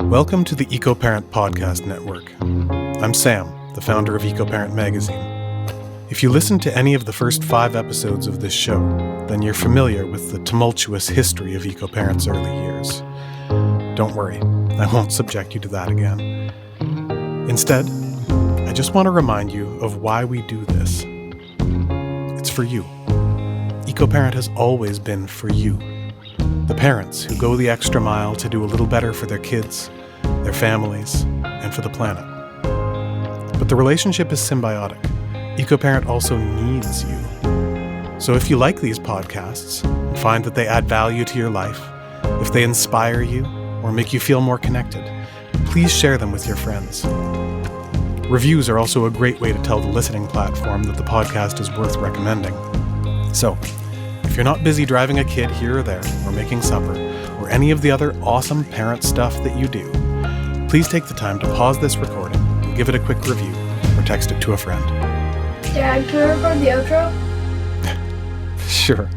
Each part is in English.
Welcome to the EcoParent Podcast Network. I'm Sam, the founder of EcoParent Magazine. If you listened to any of the first 5 episodes of this show, then you're familiar with the tumultuous history of EcoParent's early years. Don't worry, I won't subject you to that again. Instead, I just want to remind you of why we do this. It's for you. EcoParent has always been for you. The parents who go the extra mile to do a little better for their kids, their families, and for the planet. But the relationship is symbiotic. EcoParent also needs you. So if you like these podcasts and find that they add value to your life, if they inspire you or make you feel more connected, please share them with your friends. Reviews are also a great way to tell the listening platform that the podcast is worth recommending. So, if you're not busy driving a kid here or there, or making supper, or any of the other awesome parent stuff that you do, please take the time to pause this recording and give it a quick review, or text it to a friend. Dad, can we record the outro? Sure.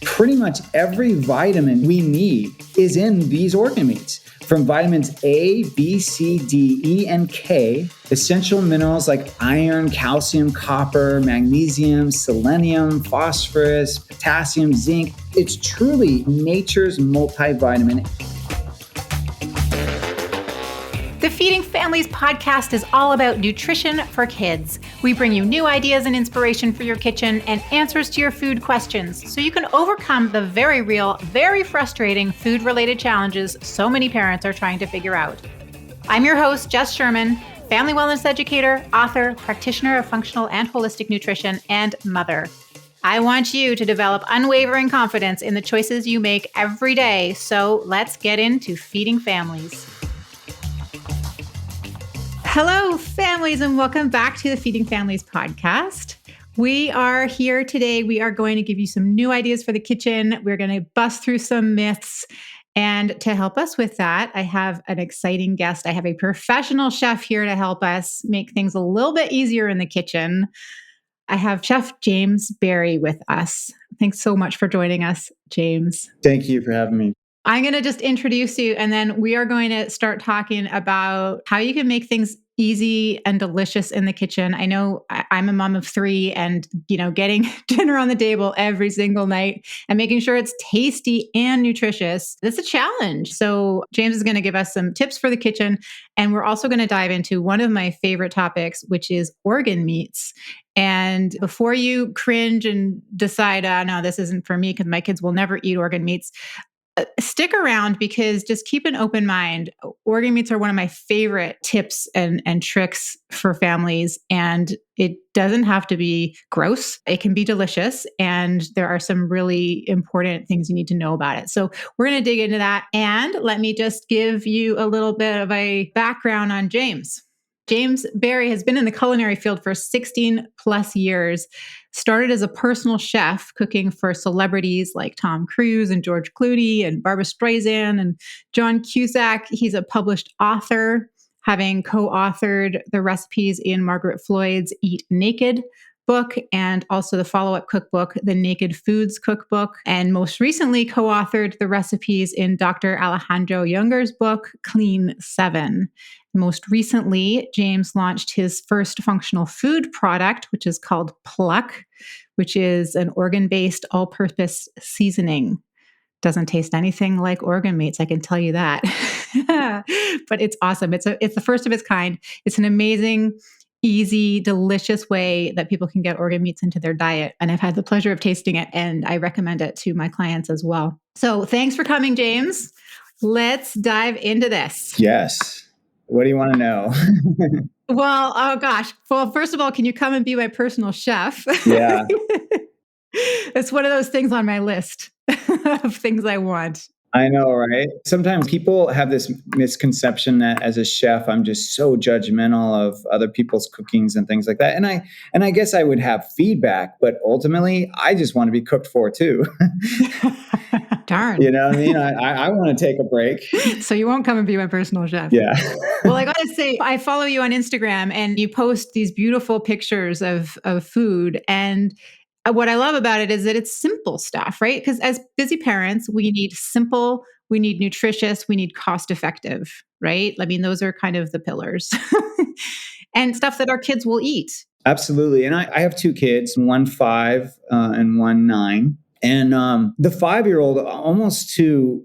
Pretty much every vitamin we need is in these organ meats. From vitamins A, B, C, D, E, and K, essential minerals like iron, calcium, copper, magnesium, selenium, phosphorus, potassium, zinc. It's truly nature's multivitamin. The Feeding Families podcast is all about nutrition for kids. We bring you new ideas and inspiration for your kitchen and answers to your food questions so you can overcome the very real, very frustrating food-related challenges so many parents are trying to figure out. I'm your host, Jess Sherman, family wellness educator, author, practitioner of functional and holistic nutrition, and mother. I want you to develop unwavering confidence in the choices you make every day, so let's get into Feeding Families. Hello, families, and welcome back to the Feeding Families podcast. We are here today. We are going to give you some new ideas for the kitchen. We're going to bust through some myths. And to help us with that, I have an exciting guest. I have a professional chef here to help us make things a little bit easier in the kitchen. I have Chef James Barry with us. Thanks so much for joining us, James. Thank you for having me. I'm going to just introduce you, and then we are going to start talking about how you can make things easy and delicious in the kitchen. I know I'm a mom of 3 and, getting dinner on the table every single night and making sure it's tasty and nutritious, that's a challenge. So James is going to give us some tips for the kitchen. And we're also going to dive into one of my favorite topics, which is organ meats. And before you cringe and decide, no, this isn't for me because my kids will never eat organ meats, stick around because just keep an open mind. Organ meats are one of my favorite tips and tricks for families. And it doesn't have to be gross. It can be delicious. And there are some really important things you need to know about it. So we're going to dig into that. And let me just give you a little bit of a background on James. James Barry has been in the culinary field for 16 plus years, started as a personal chef cooking for celebrities like Tom Cruise and George Clooney and Barbra Streisand and John Cusack. He's a published author, having co-authored the recipes in Margaret Floyd's Eat Naked book and also the follow-up cookbook, the Naked Foods Cookbook, and most recently co-authored the recipes in Dr. Alejandro Yunger's book, Clean 7. Most recently, James launched his first functional food product, which is called Pluck, which is an organ-based all-purpose seasoning. Doesn't taste anything like organ meats, I can tell you that. But it's awesome. It's the first of its kind. It's an amazing, easy, delicious way that people can get organ meats into their diet. And I've had the pleasure of tasting it, and I recommend it to my clients as well. So thanks for coming, James. Let's dive into this. Yes. What do you want to know? Well, oh gosh. Well, first of all, can you come and be my personal chef? Yeah. It's one of those things on my list of things I want. I know, right? Sometimes people have this misconception that as a chef, I'm just so judgmental of other people's cookings and things like that. And I guess I would have feedback, but ultimately, I just want to be cooked for too. Darn. You know what I mean? I want to take a break. So you won't come and be my personal chef. Yeah. Well, I got to say, I follow you on Instagram and you post these beautiful pictures of food. And what I love about it is that it's simple stuff, right? Because as busy parents, we need simple, we need nutritious, we need cost effective, right? I mean, those are kind of the pillars and stuff that our kids will eat. Absolutely. And I have two kids, one 5 and one 9. And the 5-year-old, almost to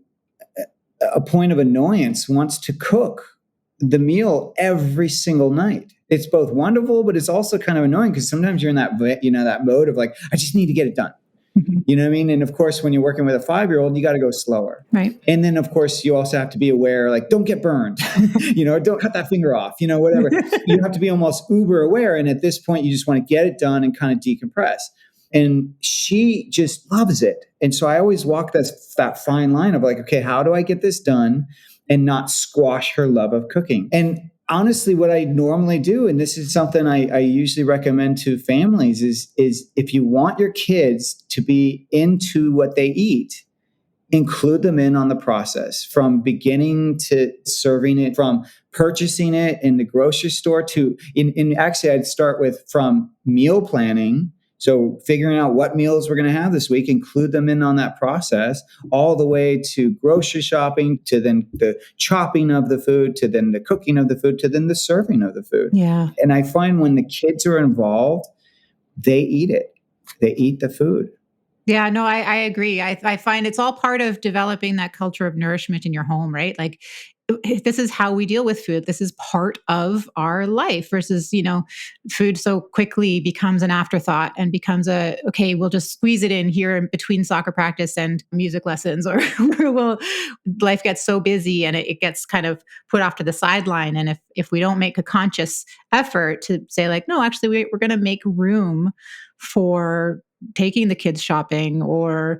a point of annoyance, wants to cook the meal every single night. It's both wonderful, but it's also kind of annoying because sometimes you're in that, that mode of like, I just need to get it done. You know what I mean? And of course, when you're working with a 5-year-old, you got to go slower. Right. And then of course, you also have to be aware, like, don't get burned, don't cut that finger off, whatever. You have to be almost uber aware. And at this point, you just want to get it done and kind of decompress. And she just loves it. And so I always walk that fine line of like, okay, how do I get this done and not squash her love of cooking? And honestly, what I normally do, and this is something I usually recommend to families, is if you want your kids to be into what they eat, include them in on the process from beginning to serving it, from purchasing it in the grocery store to, actually I'd start with from meal planning. So figuring out what meals we're going to have this week, include them in on that process, all the way to grocery shopping, to then the chopping of the food, to then the cooking of the food, to then the serving of the food. Yeah. And I find when the kids are involved, they eat it. They eat the food. Yeah, no, I agree. I find it's all part of developing that culture of nourishment in your home, right? Like this is how we deal with food. This is part of our life versus, food so quickly becomes an afterthought and becomes okay, we'll just squeeze it in here in between soccer practice and music lessons, or life gets so busy and it gets kind of put off to the sideline. And if we don't make a conscious effort to say like, no, actually we're going to make room for taking the kids shopping or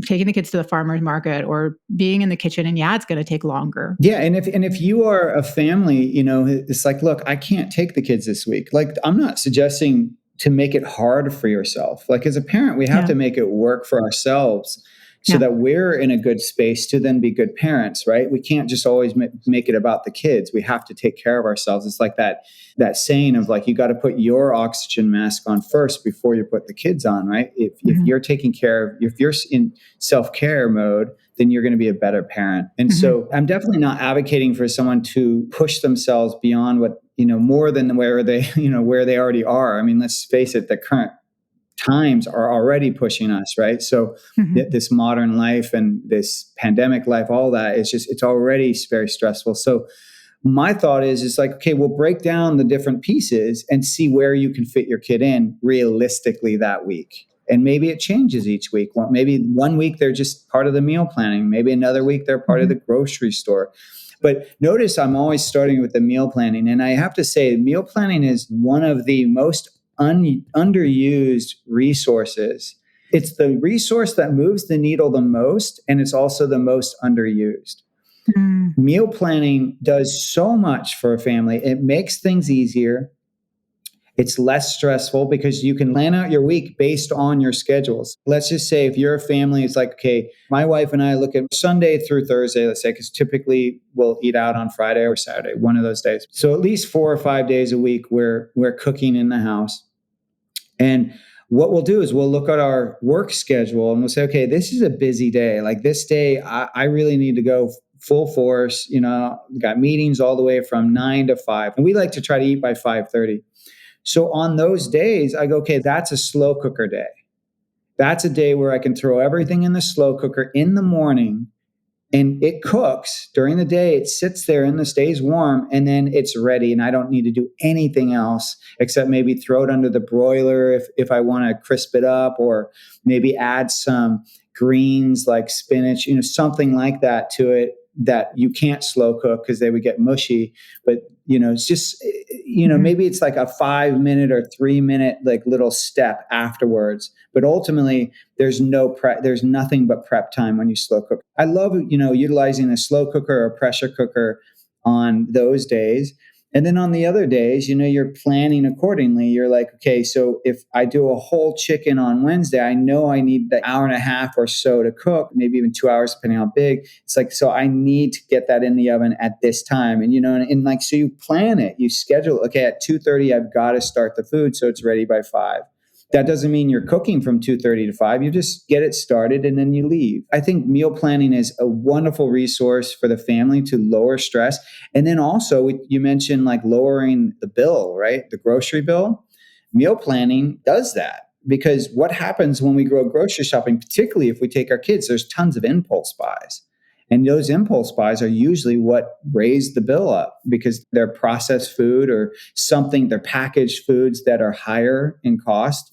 taking the kids to the farmer's market or being in the kitchen, and it's going to take longer. Yeah. And if you are a family, it's like, look, I can't take the kids this week. Like, I'm not suggesting to make it hard for yourself. Like as a parent, we have to make it work for ourselves so that we're in a good space to then be good parents, right? We can't just always make it about the kids. We have to take care of ourselves. It's like that saying of like, you got to put your oxygen mask on first before you put the kids on, right? If you're taking care of, if you're in self-care mode, then you're going to be a better parent. And so I'm definitely not advocating for someone to push themselves beyond what, more than where they already are. I mean, let's face it, the current times are already pushing us, right? So this modern life and this pandemic life, all that, it's already very stressful. So my thought is like, okay, we'll break down the different pieces and see where you can fit your kid in realistically that week. And maybe it changes each week. Well, maybe one week they're just part of the meal planning. Maybe another week they're part of the grocery store. But notice I'm always starting with the meal planning. And I have to say, meal planning is one of the most underused resources. It's the resource that moves the needle the most, and it's also the most underused. Meal planning does so much for a family. It makes things easier. It's less stressful because you can plan out your week based on your schedules. Let's just say if you're a family, it's like, okay, my wife and I look at Sunday through Thursday, let's say, because typically we'll eat out on Friday or Saturday, one of those days. So at least 4 or 5 days a week, we're cooking in the house. And what we'll do is we'll look at our work schedule and we'll say, okay, this is a busy day. Like this day, I really need to go full force. Got meetings all the way from 9 to 5. And we like to try to eat by 5:30. So on those days, I go, okay, that's a slow cooker day. That's a day where I can throw everything in the slow cooker in the morning and it cooks during the day. It sits there and it stays warm and then it's ready. And I don't need to do anything else except maybe throw it under the broiler if I want to crisp it up, or maybe add some greens like spinach, something like that to it that you can't slow cook because they would get mushy. But, it's just, maybe it's like a 5-minute or 3-minute like little step afterwards. But ultimately, there's nothing but prep time when you slow cook. I love, utilizing a slow cooker or pressure cooker on those days. And then on the other days, you're planning accordingly. You're like, okay, so if I do a whole chicken on Wednesday, I know I need the hour and a half or so to cook, maybe even 2 hours, depending on how big. It's like, so I need to get that in the oven at this time. And so you plan it, you schedule, okay, at 2:30, I've got to start the food so it's ready by 5. That doesn't mean you're cooking from 2:30 to 5. You just get it started and then you leave. I think meal planning is a wonderful resource for the family to lower stress. And then also, you mentioned like lowering the bill, right? The grocery bill. Meal planning does that. Because what happens when we go grocery shopping, particularly if we take our kids, there's tons of impulse buys. And those impulse buys are usually what raise the bill up because they're processed food or something, they're packaged foods that are higher in cost.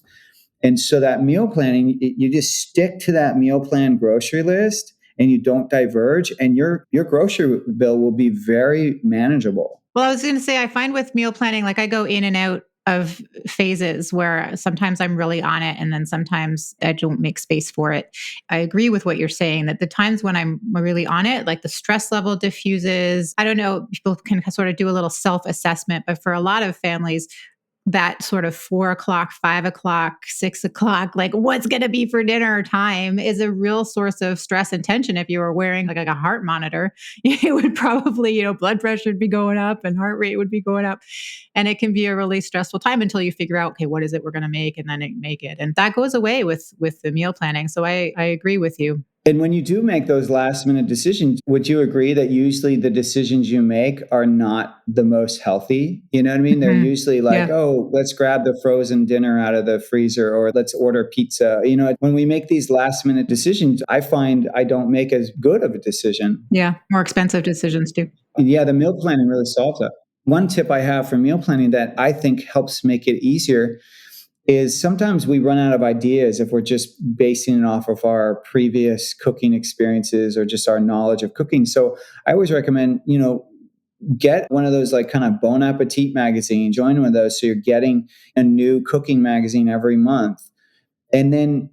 And so that meal planning, you just stick to that meal plan grocery list and you don't diverge, and your grocery bill will be very manageable. Well, I was going to say, I find with meal planning, like I go in and out of phases where sometimes I'm really on it and then sometimes I don't make space for it. I agree with what you're saying that the times when I'm really on it, like the stress level diffuses. I don't know, people can sort of do a little self-assessment, but for a lot of families, that sort of 4 o'clock, 5 o'clock, 6 o'clock, like what's going to be for dinner time is a real source of stress and tension. If you were wearing like a heart monitor, it would probably, blood pressure would be going up and heart rate would be going up. And it can be a really stressful time until you figure out, okay, what is it we're going to make? And then make it. And that goes away with the meal planning. So I agree with you. And when you do make those last minute decisions, would you agree that usually the decisions you make are not the most healthy? You know what I mean? They're usually like, oh, let's grab the frozen dinner out of the freezer or let's order pizza. When we make these last minute decisions, I find I don't make as good of a decision. Yeah, more expensive decisions too. Yeah, the meal planning really solves that. One tip I have for meal planning that I think helps make it easier is sometimes we run out of ideas if we're just basing it off of our previous cooking experiences or just our knowledge of cooking. So I always recommend, get one of those like kind of Bon Appetit magazine, join one of those. So you're getting a new cooking magazine every month. And then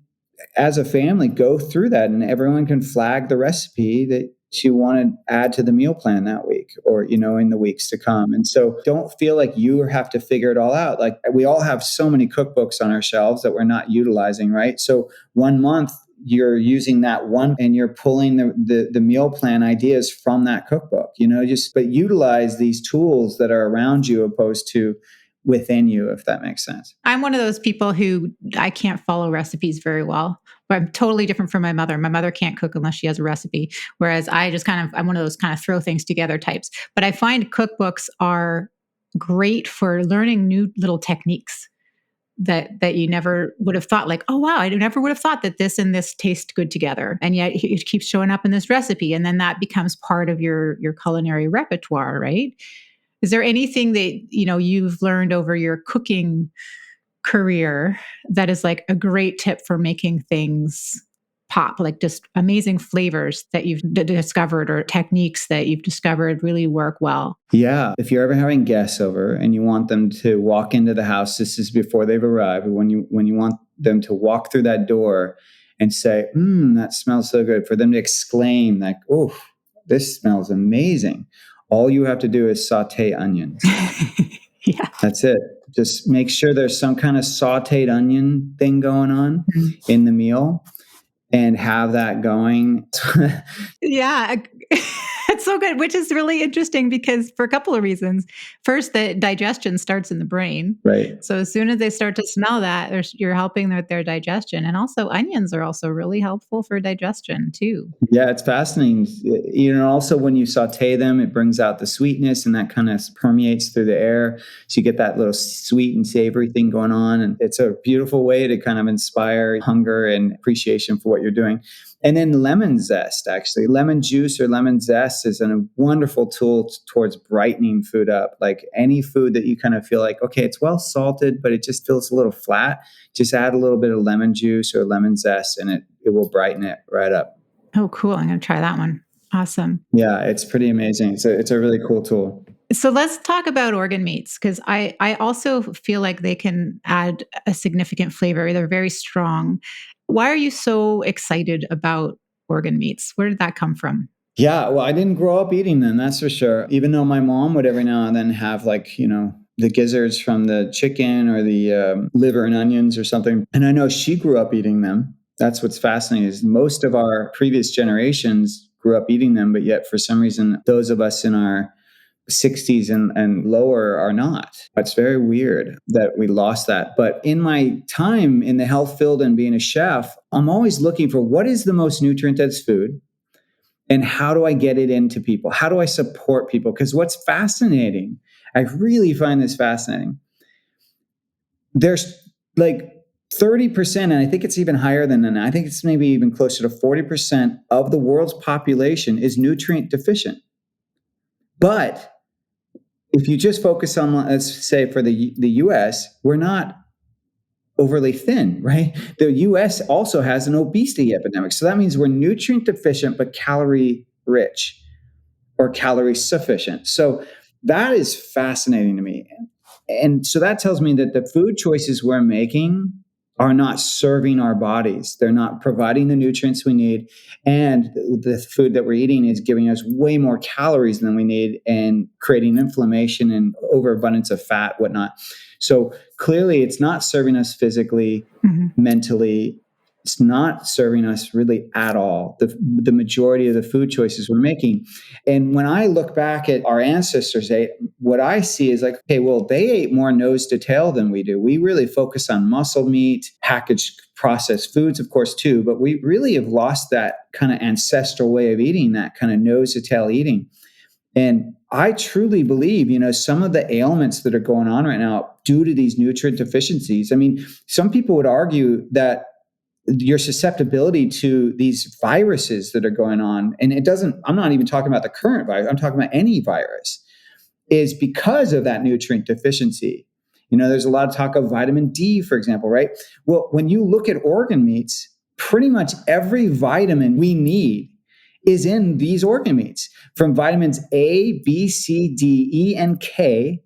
as a family, go through that and everyone can flag the recipe that you want to add to the meal plan that week or, in the weeks to come. And so don't feel like you have to figure it all out. Like we all have so many cookbooks on our shelves that we're not utilizing, right? So 1 month you're using that one and you're pulling the meal plan ideas from that cookbook, but utilize these tools that are around you opposed to within you, if that makes sense. I'm one of those people who I can't follow recipes very well, but I'm totally different from my mother. My mother can't cook unless she has a recipe. Whereas I'm one of those kind of throw things together types. But I find cookbooks are great for learning new little techniques that you never would have thought, like, oh, wow, I never would have thought that this and this taste good together. And yet it keeps showing up in this recipe. And then that becomes part of your culinary repertoire, right? Is there anything that, you've learned over your cooking career that is like a great tip for making things pop, like just amazing flavors that you've discovered or techniques that you've discovered really work well? Yeah. If you're ever having guests over and you want them to walk into the house, this is before they've arrived, when you want them to walk through that door and say, that smells so good, for them to exclaim like, oh, this smells amazing. All you have to do is saute onions. Yeah. That's it. Just make sure there's some kind of sauteed onion thing going on in the meal and have that going. Yeah. It's so good, which is really interesting because for a couple of reasons. First, the digestion starts in the brain. Right. So as soon as they start to smell that, you're helping with their digestion. And also onions are also really helpful for digestion too. Yeah, it's fascinating. Also when you saute them, it brings out the sweetness and that kind of permeates through the air. So you get that little sweet and savory thing going on. And it's a beautiful way to kind of inspire hunger and appreciation for what you're doing. And then lemon zest, actually. Lemon juice or lemon zest is a wonderful tool towards brightening food up. Like any food that you kind of feel like, okay, it's well salted, but it just feels a little flat. Just add a little bit of lemon juice or lemon zest and it will brighten it right up. Oh, cool. I'm going to try that one. Awesome. Yeah, it's pretty amazing. It's a really cool tool. So let's talk about organ meats, because I also feel like they can add a significant flavor. They're very strong. Why are you so excited about organ meats? Where did that come from? Yeah, well, I didn't grow up eating them, that's for sure. Even though my mom would every now and then have the gizzards from the chicken or the liver and onions or something. And I know she grew up eating them. That's what's fascinating is most of our previous generations grew up eating them, but yet for some reason, those of us in our 60s and lower are not. It's very weird that we lost that. But in my time in the health field and being a chef, I'm always looking for what is the most nutrient-dense food and how do I get it into people? How do I support people? Because what's fascinating, I really find this fascinating. There's like 30%, and I think it's even higher than that. I think it's maybe even closer to 40% of the world's population is nutrient deficient. But if you just focus on, let's say for the US, we're not overly thin, right? The US also has an obesity epidemic. So that means we're nutrient deficient, but calorie rich or calorie sufficient. So that is fascinating to me. And so that tells me that the food choices we're making are not serving our bodies. They're not providing the nutrients we need. And the food that we're eating is giving us way more calories than we need and creating inflammation and overabundance of fat, whatnot. So clearly it's not serving us physically, mentally. It's not serving us really at all, the majority of the food choices we're making. And when I look back at our ancestors, what I see is like, okay, well, they ate more nose to tail than we do. We really focus on muscle meat, packaged processed foods, of course, too, but we really have lost that kind of ancestral way of eating, that kind of nose to tail eating. And I truly believe, some of the ailments that are going on right now due to these nutrient deficiencies. I mean, some people would argue that your susceptibility to these viruses that are going on, and I'm not even talking about the current virus, I'm talking about any virus, is because of that nutrient deficiency. There's a lot of talk of vitamin D, for example, right? Well, when you look at organ meats, pretty much every vitamin we need is in these organ meats, from vitamins A, B, C, D, E, and K,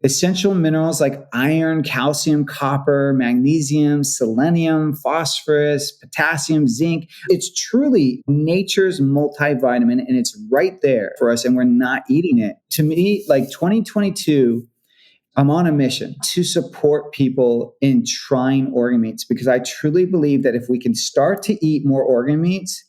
essential minerals like iron, calcium, copper, magnesium, selenium, phosphorus, potassium, zinc. It's truly nature's multivitamin, and it's right there for us, and we're not eating it. To me, like 2022, I'm on a mission to support people in trying organ meats, because I truly believe that if we can start to eat more organ meats,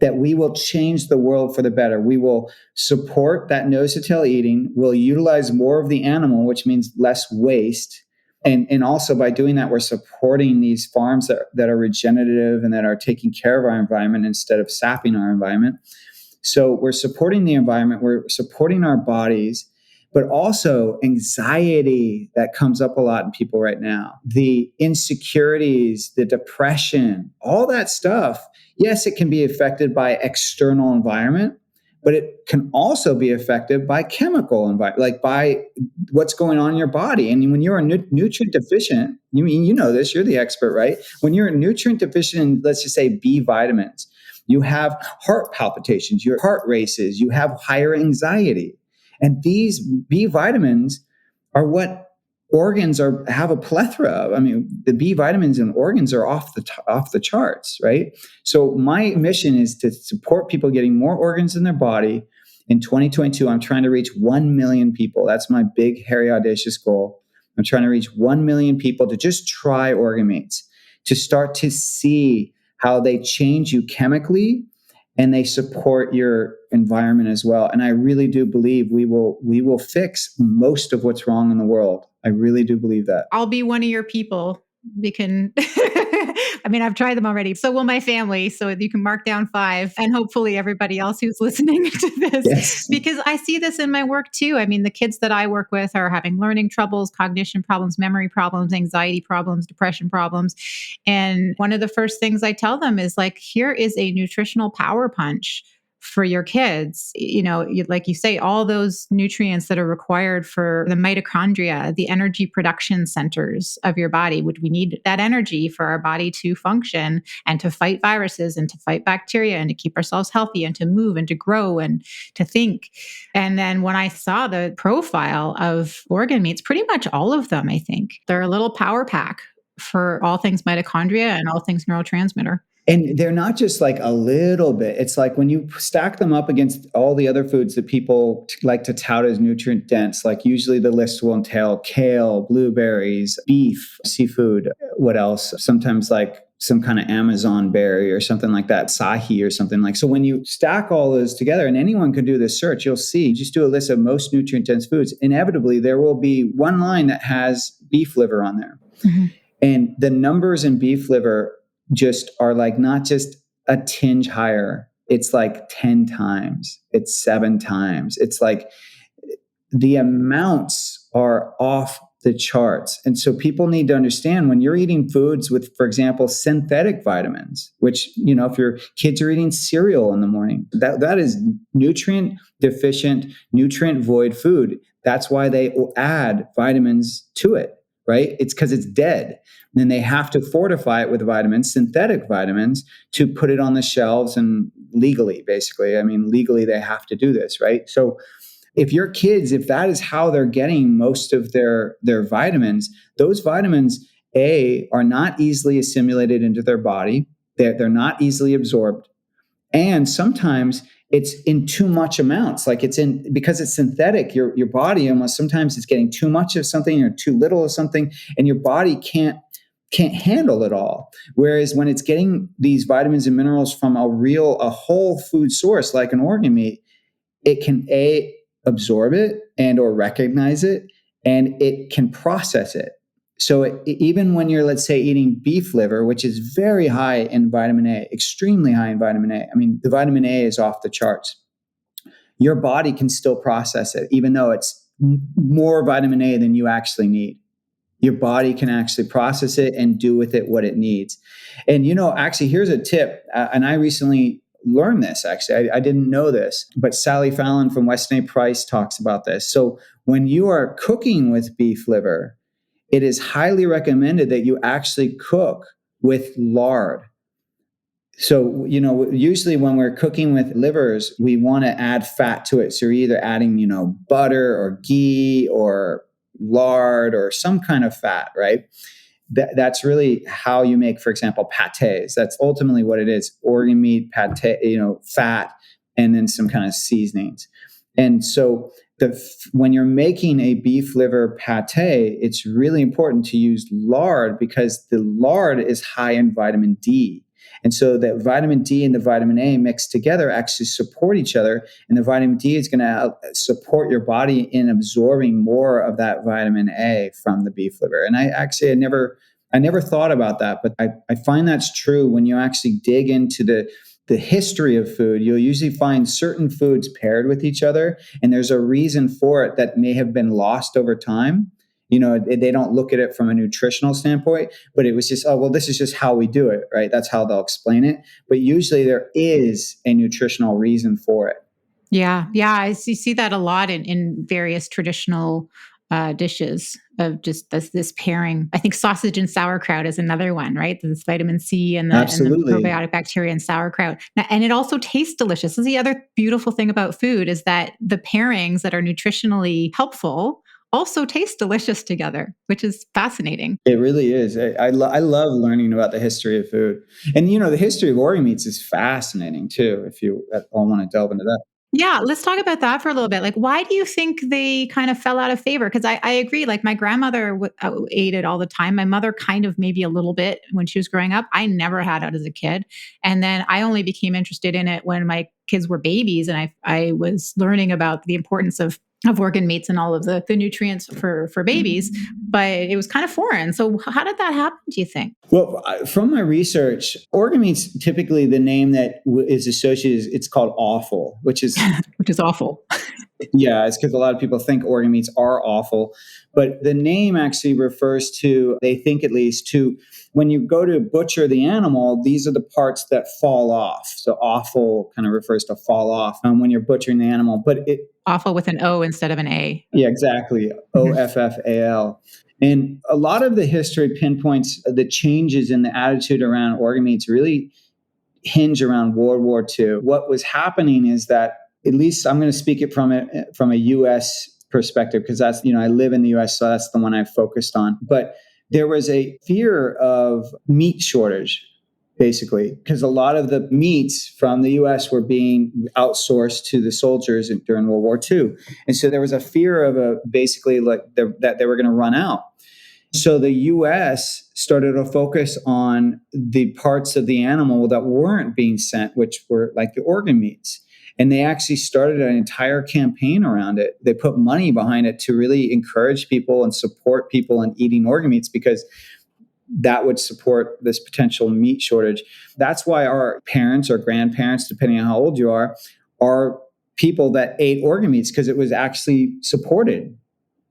that we will change the world for the better. We will support that nose to tail eating. We'll utilize more of the animal, which means less waste. And also by doing that, we're supporting these farms that are regenerative and that are taking care of our environment instead of sapping our environment. So we're supporting the environment. We're supporting our bodies, but also anxiety that comes up a lot in people right now. The insecurities, the depression, all that stuff. Yes, it can be affected by external environment, but it can also be affected by chemical environment, like by what's going on in your body. And when you're a nutrient deficient, you know this, you're the expert, right? When you're nutrient deficient in, let's just say, B vitamins, you have heart palpitations, your heart races, you have higher anxiety. And these B vitamins are what organs have a plethora of. I mean, the B vitamins in organs are off the charts, right? So my mission is to support people getting more organs in their body. In 2022, I'm trying to reach 1 million people. That's my big, hairy, audacious goal. I'm trying to reach 1 million people to just try organ meats, to start to see how they change you chemically and they support your environment as well. And I really do believe we will fix most of what's wrong in the world. I really do believe that. I'll be one of your people. We can, I mean, I've tried them already. So will my family. So you can mark down 5, and hopefully everybody else who's listening to this, yes. Because I see this in my work too. I mean, the kids that I work with are having learning troubles, cognition problems, memory problems, anxiety problems, depression problems. And one of the first things I tell them is like, here is a nutritional power punch for your kids. Like you say, all those nutrients that are required for the mitochondria, the energy production centers of your body, which we need that energy for our body to function and to fight viruses and to fight bacteria and to keep ourselves healthy and to move and to grow and to think. And then when I saw the profile of organ meats, pretty much all of them, I think, they're a little power pack for all things mitochondria and all things neurotransmitter. And they're not just like a little bit. It's like when you stack them up against all the other foods that people like to tout as nutrient dense, like usually the list will entail kale, blueberries, beef, seafood, what else? Sometimes like some kind of Amazon berry or something like that, Sahi or something like. So when you stack all those together, and anyone could do this search, you'll see, just do a list of most nutrient-dense foods. Inevitably, there will be one line that has beef liver on there. Mm-hmm. And the numbers in beef liver just are like not just a tinge higher. It's like 10 times. It's 7 times. It's like the amounts are off the charts. And so people need to understand when you're eating foods with, for example, synthetic vitamins, which, if your kids are eating cereal in the morning, that is nutrient deficient, nutrient void food. That's why they add vitamins to it, right? It's because it's dead. And then they have to fortify it with vitamins, synthetic vitamins, to put it on the shelves and legally, basically. I mean, legally they have to do this, right? So if your kids, if that is how they're getting most of their vitamins, those vitamins, A, are not easily assimilated into their body. They're not easily absorbed. And sometimes it's in too much amounts. Like because it's synthetic, your body almost sometimes it's getting too much of something or too little of something, and your body can't handle it all. Whereas when it's getting these vitamins and minerals from a whole food source, like an organ meat, it can absorb it and or recognize it, and it can process it. So even when you're, let's say, eating beef liver, which is very high in vitamin A, extremely high in vitamin A. I mean, the vitamin A is off the charts. Your body can still process it, even though it's more vitamin A than you actually need. Your body can actually process it and do with it what it needs. And, actually, here's a tip. And I recently learned this, actually. I didn't know this, but Sally Fallon from Weston A. Price talks about this. So when you are cooking with beef liver, it is highly recommended that you actually cook with lard. So, usually when we're cooking with livers, we want to add fat to it. So you're either adding, butter or ghee or lard or some kind of fat, right? That's really how you make, for example, pâtés. That's ultimately what it is: organ meat, pâté, fat, and then some kind of seasonings. And so when you're making a beef liver pâté, it's really important to use lard because the lard is high in vitamin D. And so that vitamin D and the vitamin A mixed together actually support each other. And the vitamin D is going to support your body in absorbing more of that vitamin A from the beef liver. And I never thought about that, but I find that's true when you actually dig into the history of food. You'll usually find certain foods paired with each other, and there's a reason for it that may have been lost over time. They don't look at it from a nutritional standpoint, but it was just, this is just how we do it, right? That's how they'll explain it. But usually there is a nutritional reason for it. Yeah. I see that a lot in various traditional dishes of just this pairing. I think sausage and sauerkraut is another one, right? This vitamin C and the probiotic bacteria in sauerkraut. Now, and it also tastes delicious. This is the other beautiful thing about food, is that the pairings that are nutritionally helpful also taste delicious together, which is fascinating. It really is. I love learning about the history of food. And, the history of organ meats is fascinating too, if you all want to delve into that. Yeah, let's talk about that for a little bit. Like, why do you think they kind of fell out of favor? Because I agree, like my grandmother ate it all the time. My mother kind of maybe a little bit when she was growing up. I never had it as a kid. And then I only became interested in it when my kids were babies. And I was learning about the importance of organ meats and all of the nutrients for babies, but it was kind of foreign. So how did that happen, do you think? Well, from my research, organ meats, typically the name that is associated, it's called offal, which is awful. Yeah, it's because a lot of people think organ meats are awful, but the name actually refers to, they think at least, to when you go to butcher the animal, these are the parts that fall off. So offal kind of refers to fall off when you're butchering the animal, but Offal with an O instead of an A. Yeah, exactly. OFFAL. And a lot of the history pinpoints the changes in the attitude around organ meats really hinge around World War II. What was happening is that, at least I'm going to speak it from a U.S. perspective, because that's, I live in the U.S., so that's the one I focused on. But there was a fear of meat shortage, basically, because a lot of the meats from the U.S. were being outsourced to the soldiers during World War II. And so there was a fear of basically that they were going to run out. So the US started to focus on the parts of the animal that weren't being sent, which were like the organ meats. And they actually started an entire campaign around it. They put money behind it to really encourage people and support people in eating organ meats, because that would support this potential meat shortage. That's why our parents or grandparents, depending on how old you are people that ate organ meats, because it was actually supported.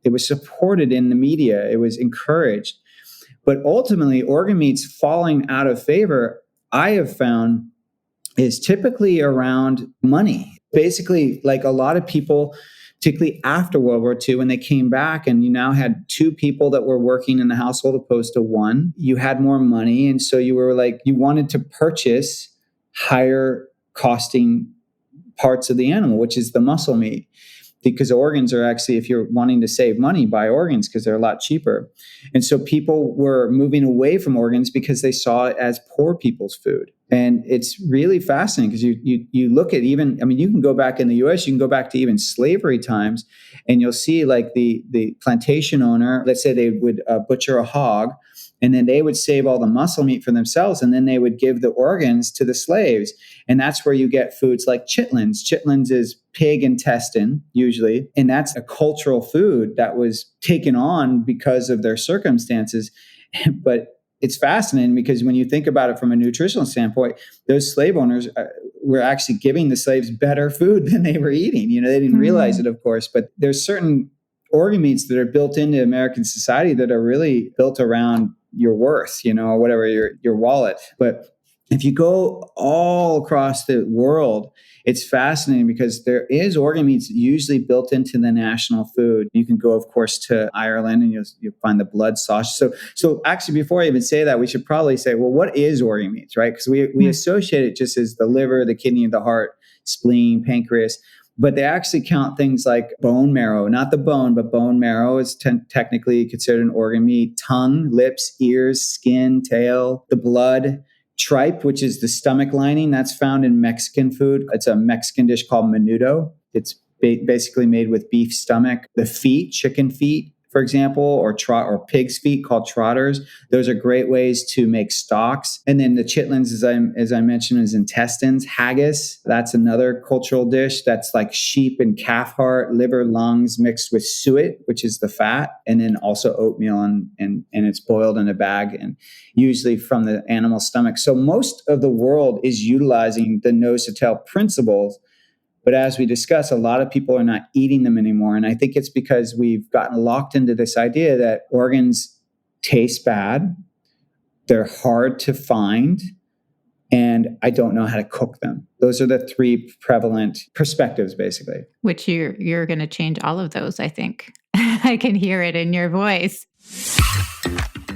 It was supported in the media. It was encouraged. But ultimately, organ meats falling out of favor, I have found, is typically around money. Basically, like a lot of people, particularly after World War II, when they came back and you now had 2 people that were working in the household opposed to 1, you had more money. And so you were like, you wanted to purchase higher costing parts of the animal, which is the muscle meat. Because organs are actually, if you're wanting to save money, buy organs because they're a lot cheaper. And so people were moving away from organs because they saw it as poor people's food. And it's really fascinating because you look at even, I mean, you can go back in the US, you can go back to even slavery times, and you'll see like the plantation owner, let's say they would butcher a hog, and then they would save all the muscle meat for themselves, and then they would give the organs to the slaves. And that's where you get foods like chitlins. Chitlins is pig intestine, usually. And that's a cultural food that was taken on because of their circumstances. But it's fascinating because when you think about it from a nutritional standpoint, those slave owners were actually giving the slaves better food than they were eating. You know, they didn't realize it, of course, but there's certain organ meats that are built into American society that are really built around your worth, you know, or whatever, your wallet. But if you go all across the world, it's fascinating because there is organ meats usually built into the national food. You can go, of course, to Ireland and you'll find the blood sausage. So actually, before I even say that, we should probably say, well, what is organ meats, right? Because we associate it just as the liver, the kidney, the heart, spleen, pancreas. But they actually count things like bone marrow, not the bone, but bone marrow is technically considered an organ meat. Tongue, lips, ears, skin, tail, the blood. Tripe, which is the stomach lining, that's found in Mexican food. It's a Mexican dish called menudo. It's basically made with beef stomach. The feet, chicken feet, for example, or pig's feet called trotters. Those are great ways to make stocks. And then the chitlins, as I mentioned, is intestines. Haggis, that's another cultural dish. That's like sheep and calf heart, liver, lungs mixed with suet, which is the fat, and then also oatmeal, and it's boiled in a bag and usually from the animal stomach. So most of the world is utilizing the nose to tail principles. But as we discuss, a lot of people are not eating them anymore. And I think it's because we've gotten locked into this idea that organs taste bad, they're hard to find, and I don't know how to cook them. Those are the 3 prevalent perspectives, basically. Which you're going to change all of those, I think. I can hear it in your voice.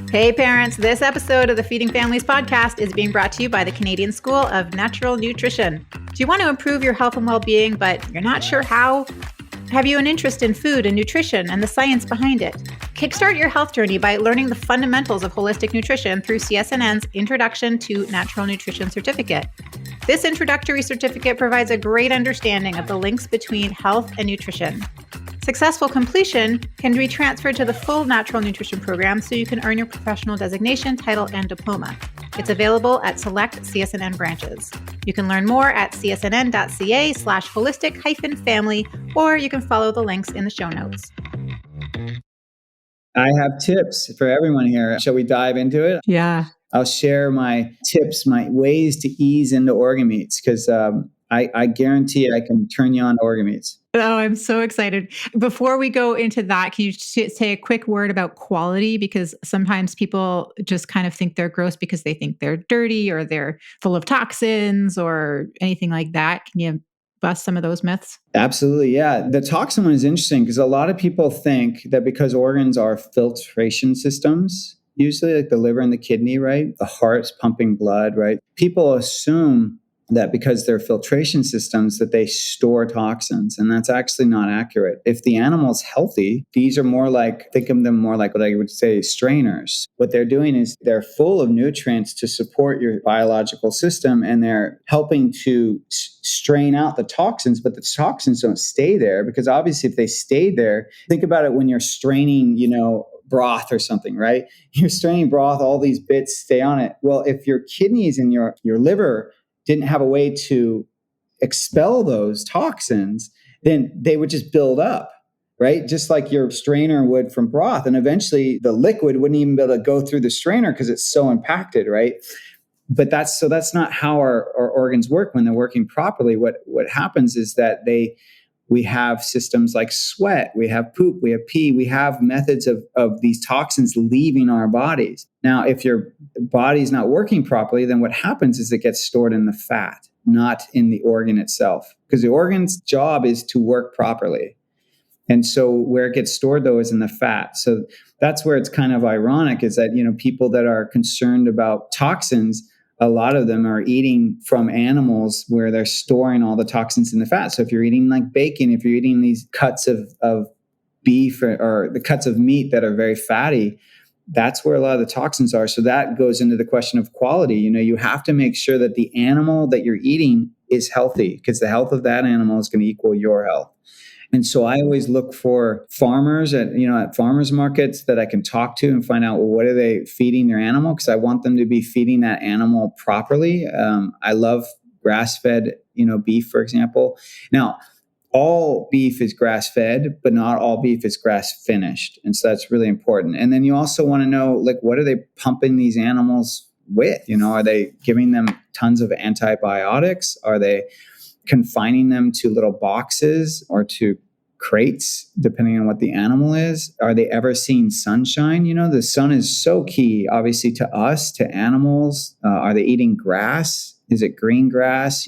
Hey parents, this episode of the Feeding Families podcast is being brought to you by the Canadian School of Natural Nutrition. Do you want to improve your health and well-being, but you're not sure how? Have you an interest in food and nutrition and the science behind it? Kickstart your health journey by learning the fundamentals of holistic nutrition through CSNN's Introduction to Natural Nutrition Certificate. This introductory certificate provides a great understanding of the links between health and nutrition. Successful completion can be transferred to the full natural nutrition program so you can earn your professional designation, title, and diploma. It's available at select CSNN branches. You can learn more at csnn.ca/holistic-family, or you can follow the links in the show notes. I have tips for everyone here. Shall we dive into it? Yeah. I'll share my tips, my ways to ease into organ meats, because I guarantee I can turn you on to organ meats. Oh, I'm so excited. Before we go into that, can you say a quick word about quality? Because sometimes people just kind of think they're gross because they think they're dirty or they're full of toxins or anything like that. Can you bust some of those myths? Absolutely. Yeah. The toxin one is interesting because a lot of people think that because organs are filtration systems, usually like the liver and the kidney, right? The heart's pumping blood, right? People assume that because they're filtration systems that they store toxins, and that's actually not accurate. If the animal's healthy, these are more like, think of them more like what I would say strainers. What they're doing is they're full of nutrients to support your biological system, and they're helping to strain out the toxins, but the toxins don't stay there because obviously if they stayed there, think about it when you're straining, broth or something, right? You're straining broth, all these bits stay on it. Well, if your kidneys and your liver didn't have a way to expel those toxins, then they would just build up, right? Just like your strainer would from broth. And eventually the liquid wouldn't even be able to go through the strainer because it's so impacted, right? But that's not how our organs work when they're working properly. What happens is that we have systems like sweat, we have poop, we have pee, we have methods of these toxins leaving our bodies. Now, if your body's not working properly, then what happens is it gets stored in the fat, not in the organ itself, because the organ's job is to work properly. And so where it gets stored, though, is in the fat. So that's where it's kind of ironic, is that, people that are concerned about toxins, a lot of them are eating from animals where they're storing all the toxins in the fat. So if you're eating like bacon, if you're eating these cuts of beef or the cuts of meat that are very fatty, that's where a lot of the toxins are. So that goes into the question of quality. You have to make sure that the animal that you're eating is healthy, because the health of that animal is going to equal your health. And so I always look for farmers at farmers markets that I can talk to and find out, well, what are they feeding their animal? Because I want them to be feeding that animal properly. I love grass-fed, beef, for example. Now, all beef is grass-fed, but not all beef is grass-finished. And so that's really important. And then you also want to know, like, what are they pumping these animals with? Are they giving them tons of antibiotics? Are they confining them to little boxes or to crates, depending on what the animal is? Are they ever seeing sunshine? The sun is so key, obviously, to us, to animals. Are they eating grass? Is it green grass,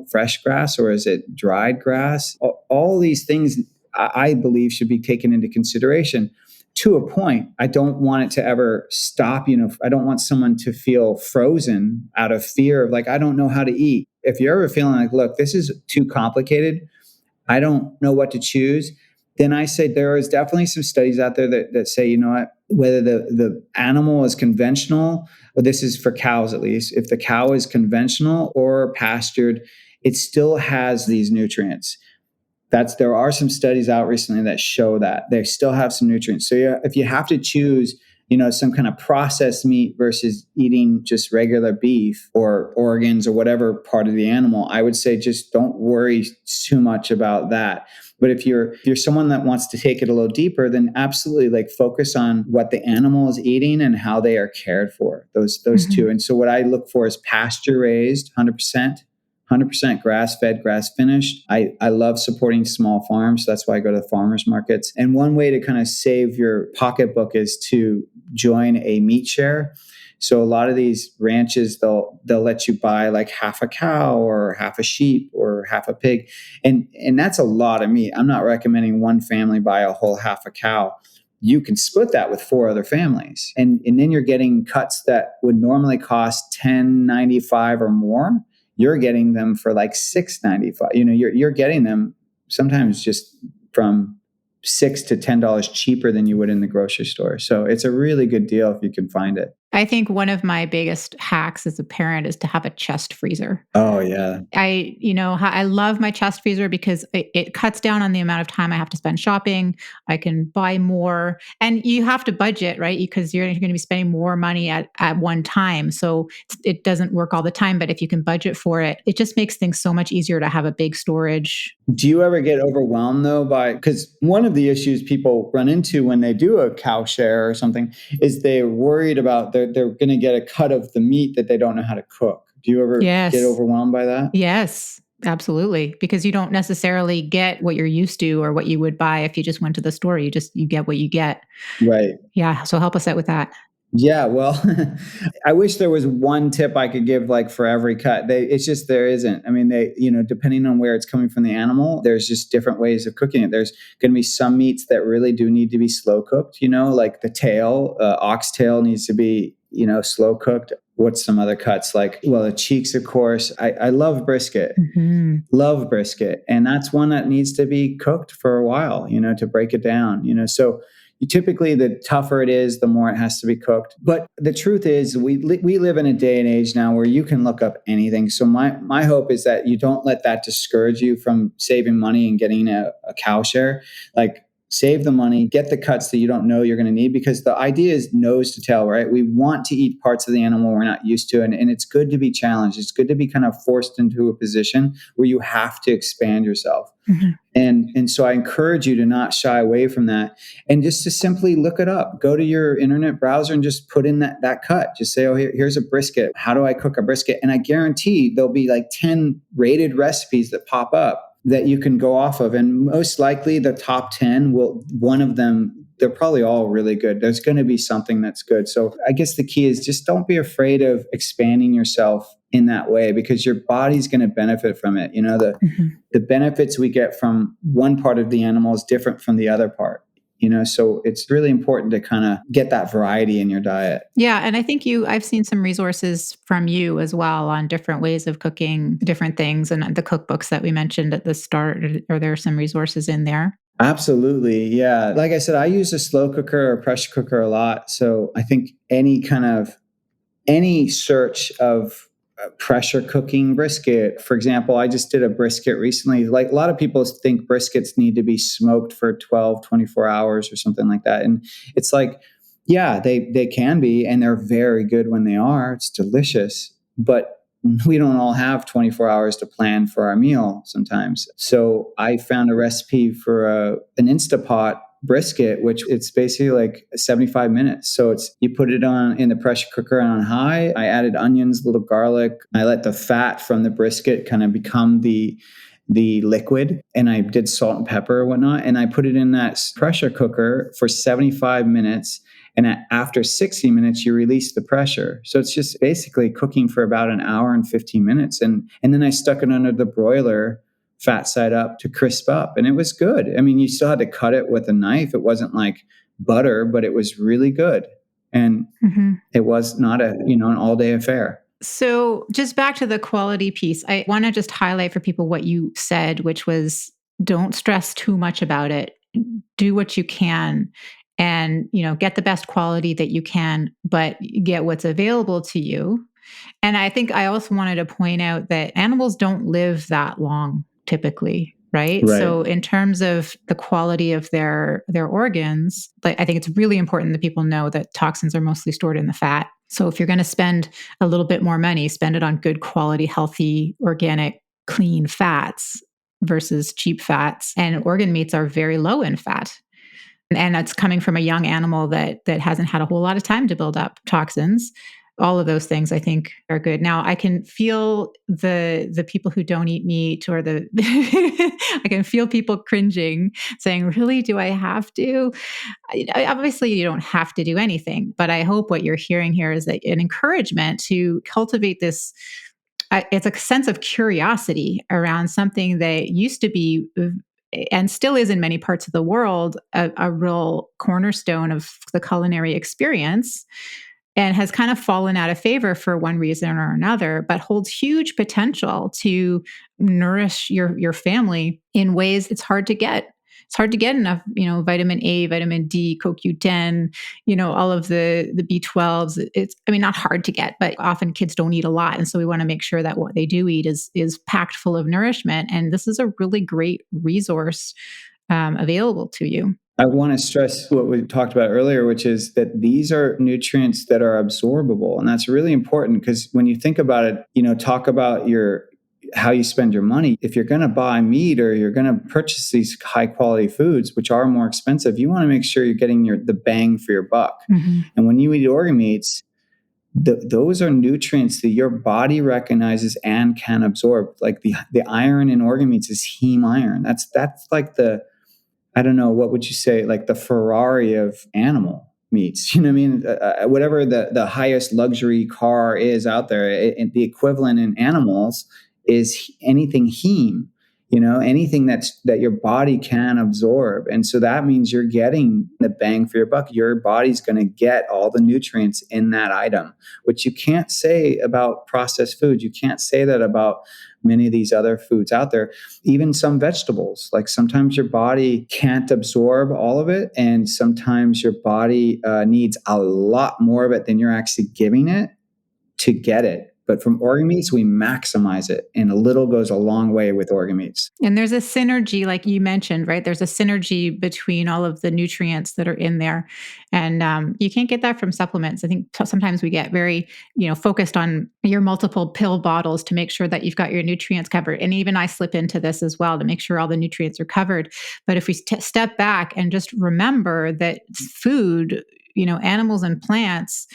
fresh grass, or is it dried grass? All these things, I believe, should be taken into consideration to a point. I don't want it to ever stop. I don't want someone to feel frozen out of fear of, like, I don't know how to eat. If you're ever feeling like, look, this is too complicated, I don't know what to choose, then I say there is definitely some studies out there that say, whether the animal is conventional, or this is for cows at least, if the cow is conventional or pastured, it still has these nutrients. There are some studies out recently that show that they still have some nutrients. So if you have to choose, some kind of processed meat versus eating just regular beef or organs or whatever part of the animal, I would say just don't worry too much about that. But if you're someone that wants to take it a little deeper, then absolutely focus on what the animal is eating and how they are cared for. Those two. And so what I look for is pasture raised, 100% grass-fed, grass-finished. I love supporting small farms. That's why I go to the farmers markets. And one way to kind of save your pocketbook is to join a meat share. So a lot of these ranches, they'll let you buy like half a cow or half a sheep or half a pig. And that's a lot of meat. I'm not recommending one family buy a whole half a cow. You can split that with 4 other families. And then you're getting cuts that would normally cost $10.95 or more. You're getting them for like $6.95. You're getting them sometimes just from $6 to $10 cheaper than you would in the grocery store. So it's a really good deal if you can find it. I think one of my biggest hacks as a parent is to have a chest freezer. Oh, yeah. I love my chest freezer because it cuts down on the amount of time I have to spend shopping. I can buy more, and you have to budget, right? Because you're going to be spending more money at one time. So it doesn't work all the time, but if you can budget for it, it just makes things so much easier to have a big storage. Do you ever get overwhelmed though because one of the issues people run into when they do a cow share or something is they're worried about they're going to get a cut of the meat that they don't know how to cook. Do you ever get overwhelmed by that? Yes, absolutely. Because you don't necessarily get what you're used to or what you would buy if you just went to the store. You get what you get. Right. Yeah. So help us out with that. Yeah, well, I wish there was one tip I could give for every cut. It's just there isn't. I mean, depending on where it's coming from the animal, there's just different ways of cooking it. There's going to be some meats that really do need to be slow cooked, like the tail, oxtail needs to be, slow cooked. What's some other cuts? The cheeks, of course. I love brisket, love brisket. And that's one that needs to be cooked for a while, to break it down, so typically, the tougher it is, the more it has to be cooked. But the truth is, we live in a day and age now where you can look up anything. So my hope is that you don't let that discourage you from saving money and getting a cow share. save the money, get the cuts that you don't know you're going to need, because the idea is nose to tail, right? We want to eat parts of the animal we're not used to. And it's good to be challenged. It's good to be kind of forced into a position where you have to expand yourself. Mm-hmm. And so I encourage you to not shy away from that, and just to simply look it up. Go to your internet browser and just put in that cut. Just say, oh, here's a brisket. How do I cook a brisket? And I guarantee there'll be like 10 rated recipes that pop up that you can go off of. And most likely the top 10 one of them, they're probably all really good. There's going to be something that's good. So I guess the key is just don't be afraid of expanding yourself in that way, because your body's going to benefit from it. The benefits we get from one part of the animal is different from the other part. So it's really important to kind of get that variety in your diet. Yeah. And I think I've seen some resources from you as well on different ways of cooking different things, and the cookbooks that we mentioned at the start. Are there some resources in there? Absolutely. Yeah. Like I said, I use a slow cooker or pressure cooker a lot. So I think any search of pressure cooking brisket, for example, I just did a brisket recently. Like a lot of people think briskets need to be smoked for 12, 24 hours or something like that. And it's like, yeah, they can be, and they're very good when they are. It's delicious, but we don't all have 24 hours to plan for our meal sometimes. So I found a recipe for an Instapot brisket, which it's basically like 75 minutes. So you put it in the pressure cooker on high. I added onions, a little garlic. I let the fat from the brisket kind of become the liquid, and I did salt and pepper and whatnot. And I put it in that pressure cooker for 75 minutes. And after 60 minutes, you release the pressure. So it's just basically cooking for about an hour and 15 minutes. And then I stuck it under the broiler, fat side up, to crisp up. And it was good. I mean, you still had to cut it with a knife. It wasn't like butter, but it was really good. And it was not an all-day affair. So just back to the quality piece, I want to just highlight for people what you said, which was don't stress too much about it. Do what you can and, get the best quality that you can, but get what's available to you. And I think I also wanted to point out that animals don't live that long typically, right? So in terms of the quality of their organs, I think it's really important that people know that toxins are mostly stored in the fat. So if you're going to spend a little bit more money, spend it on good quality, healthy, organic, clean fats versus cheap fats. And organ meats are very low in fat. And it's coming from a young animal that hasn't had a whole lot of time to build up toxins. All of those things I think are good. Now I can feel the people who don't eat meat, or I can feel people cringing, saying, "Really, do I have to?" Obviously, you don't have to do anything, but I hope what you're hearing here is an encouragement to cultivate this. It's a sense of curiosity around something that used to be, and still is in many parts of the world, a real cornerstone of the culinary experience, and has kind of fallen out of favor for one reason or another, but holds huge potential to nourish your family in ways it's hard to get. It's hard to get enough, vitamin A, vitamin D, CoQ10, all of the B12s. It's, not hard to get, but often kids don't eat a lot. And so we want to make sure that what they do eat is packed full of nourishment. And this is a really great resource available to you. I want to stress what we talked about earlier, which is that these are nutrients that are absorbable. And that's really important, because when you think about it, talk about how you spend your money. If you're going to buy meat or you're going to purchase these high quality foods, which are more expensive, you want to make sure you're getting the bang for your buck. And when you eat organ meats, those are nutrients that your body recognizes and can absorb. Like the iron in organ meats is heme iron. That's like I don't know, what would you say, like the Ferrari of animal meats? You know what I mean? Whatever the highest luxury car is out there, the equivalent in animals is anything heme, anything that your body can absorb. And so that means you're getting the bang for your buck. Your body's going to get all the nutrients in that item, which you can't say about processed foods. You can't say that about many of these other foods out there, even some vegetables. Like sometimes your body can't absorb all of it, and sometimes your body needs a lot more of it than you're actually giving it to get it. But from organ meats, we maximize it. And a little goes a long way with organ meats. And there's a synergy, like you mentioned, right? There's a synergy between all of the nutrients that are in there. And you can't get that from supplements. I think sometimes we get very, focused on your multiple pill bottles to make sure that you've got your nutrients covered. And even I slip into this as well to make sure all the nutrients are covered. But if we step back and just remember that food, animals and plants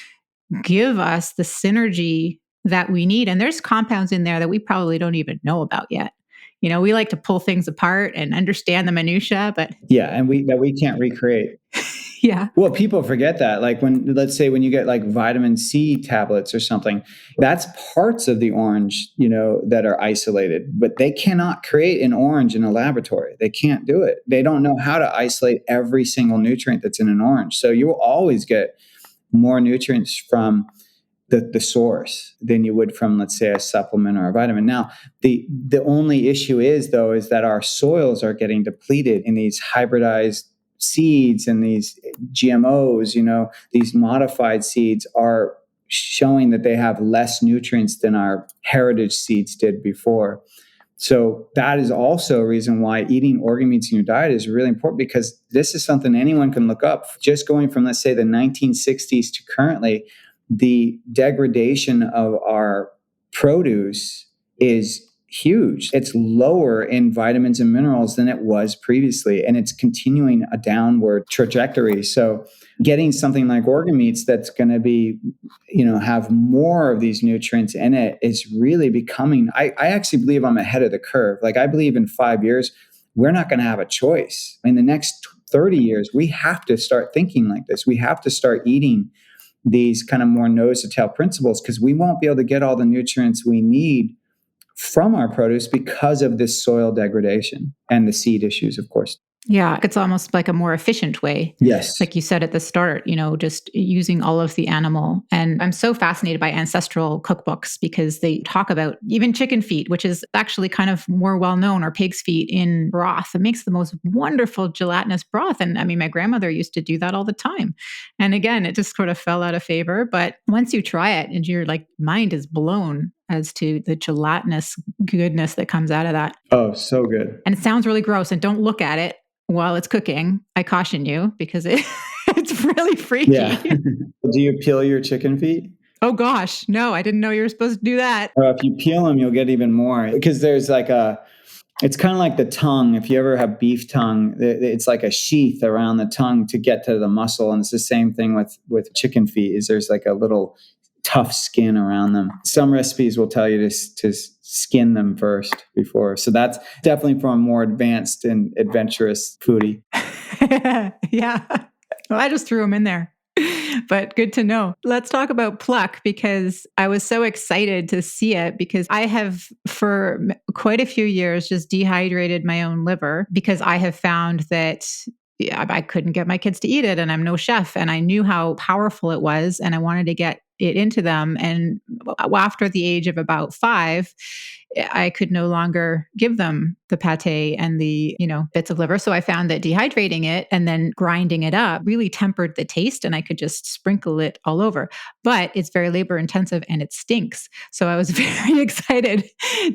give us the synergy that we need. And there's compounds in there that we probably don't even know about yet. We like to pull things apart and understand the minutia, but and we can't recreate. Yeah. Well, people forget that. Like let's say when you get like vitamin C tablets or something, that's parts of the orange, that are isolated, but they cannot create an orange in a laboratory. They can't do it. They don't know how to isolate every single nutrient that's in an orange. So you will always get more nutrients from the source than you would from, let's say, a supplement or a vitamin. Now, the only issue is that our soils are getting depleted in these hybridized seeds and these GMOs, these modified seeds are showing that they have less nutrients than our heritage seeds did before. So that is also a reason why eating organ meats in your diet is really important, because this is something anyone can look up. Just going from, let's say, the 1960s to currently, the degradation of our produce is huge. It's lower in vitamins and minerals than it was previously, and it's continuing a downward trajectory. So getting something like organ meats that's going to be, have more of these nutrients in it is really becoming, I actually believe I'm ahead of the curve. Like I believe in 5 years, we're not going to have a choice. In the next 30 years, we have to start thinking like this. We have to start eating these kind of more nose to tail principles, because we won't be able to get all the nutrients we need from our produce because of this soil degradation and the seed issues, of course. Yeah, it's almost like a more efficient way. Yes. Like you said at the start, just using all of the animal. And I'm so fascinated by ancestral cookbooks because they talk about even chicken feet, which is actually kind of more well-known, or pig's feet in broth. It makes the most wonderful gelatinous broth. And I mean, my grandmother used to do that all the time. And again, it just sort of fell out of favor. But once you try it and your mind is blown as to the gelatinous goodness that comes out of that. Oh, so good. And it sounds really gross. And don't look at it while it's cooking. I caution you, because it's really freaky. Yeah. Do you peel your chicken feet? Oh gosh, no, I didn't know you were supposed to do that. If you peel them, you'll get even more, because there's it's kind of like the tongue. If you ever have beef tongue, it's like a sheath around the tongue to get to the muscle. And it's the same thing with chicken feet, is there's like a little tough skin around them. Some recipes will tell you to skin them first before. So that's definitely for a more advanced and adventurous foodie. Yeah. Well, I just threw them in there, but good to know. Let's talk about Pluck, because I was so excited to see it, because I have for quite a few years just dehydrated my own liver, because I have found that I couldn't get my kids to eat it, and I'm no chef, and I knew how powerful it was, and I wanted to get it into them. And after the age of about 5, I could no longer give them the pate and the, bits of liver. So I found that dehydrating it and then grinding it up really tempered the taste, and I could just sprinkle it all over. But it's very labor intensive and it stinks. So I was very excited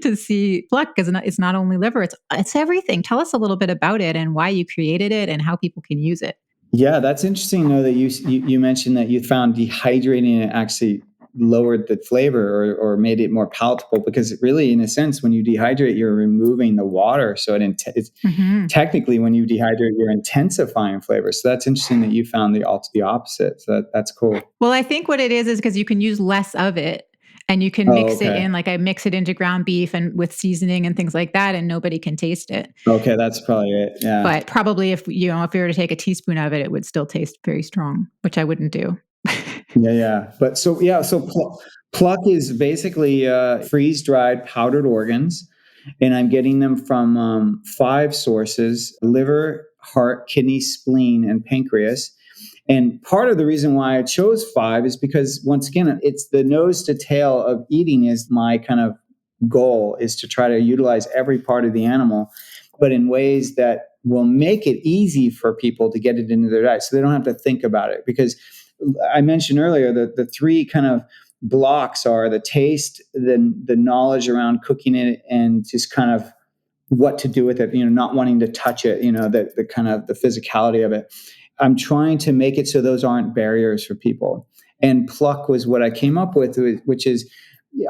to see Pluck, because it's not only liver, it's everything. Tell us a little bit about it and why you created it and how people can use it. Yeah, that's interesting, though, that you mentioned that you found dehydrating it actually lowered the flavor or made it more palatable, because it really, in a sense, when you dehydrate, you're removing the water. So it's technically, when you dehydrate, you're intensifying flavor. So that's interesting that you found the opposite. So that's cool. Well, I think what it is because you can use less of it. And you can mix it in, like I mix it into ground beef and with seasoning and things like that, and nobody can taste it. Okay, that's probably it. Yeah. But probably if you were to take a teaspoon of it, it would still taste very strong, which I wouldn't do. Yeah. But so Pluck is basically freeze-dried powdered organs, and I'm getting them from 5 sources: liver, heart, kidney, spleen, and pancreas. And part of the reason why I chose 5 is because, once again, it's the nose to tail of eating is my kind of goal, is to try to utilize every part of the animal, but in ways that will make it easy for people to get it into their diet, so they don't have to think about it. Because I mentioned earlier that the 3 kind of blocks are the taste, the knowledge around cooking it, and just kind of what to do with it, not wanting to touch it, the kind of the physicality of it. I'm trying to make it so those aren't barriers for people. And Pluck was what I came up with, which is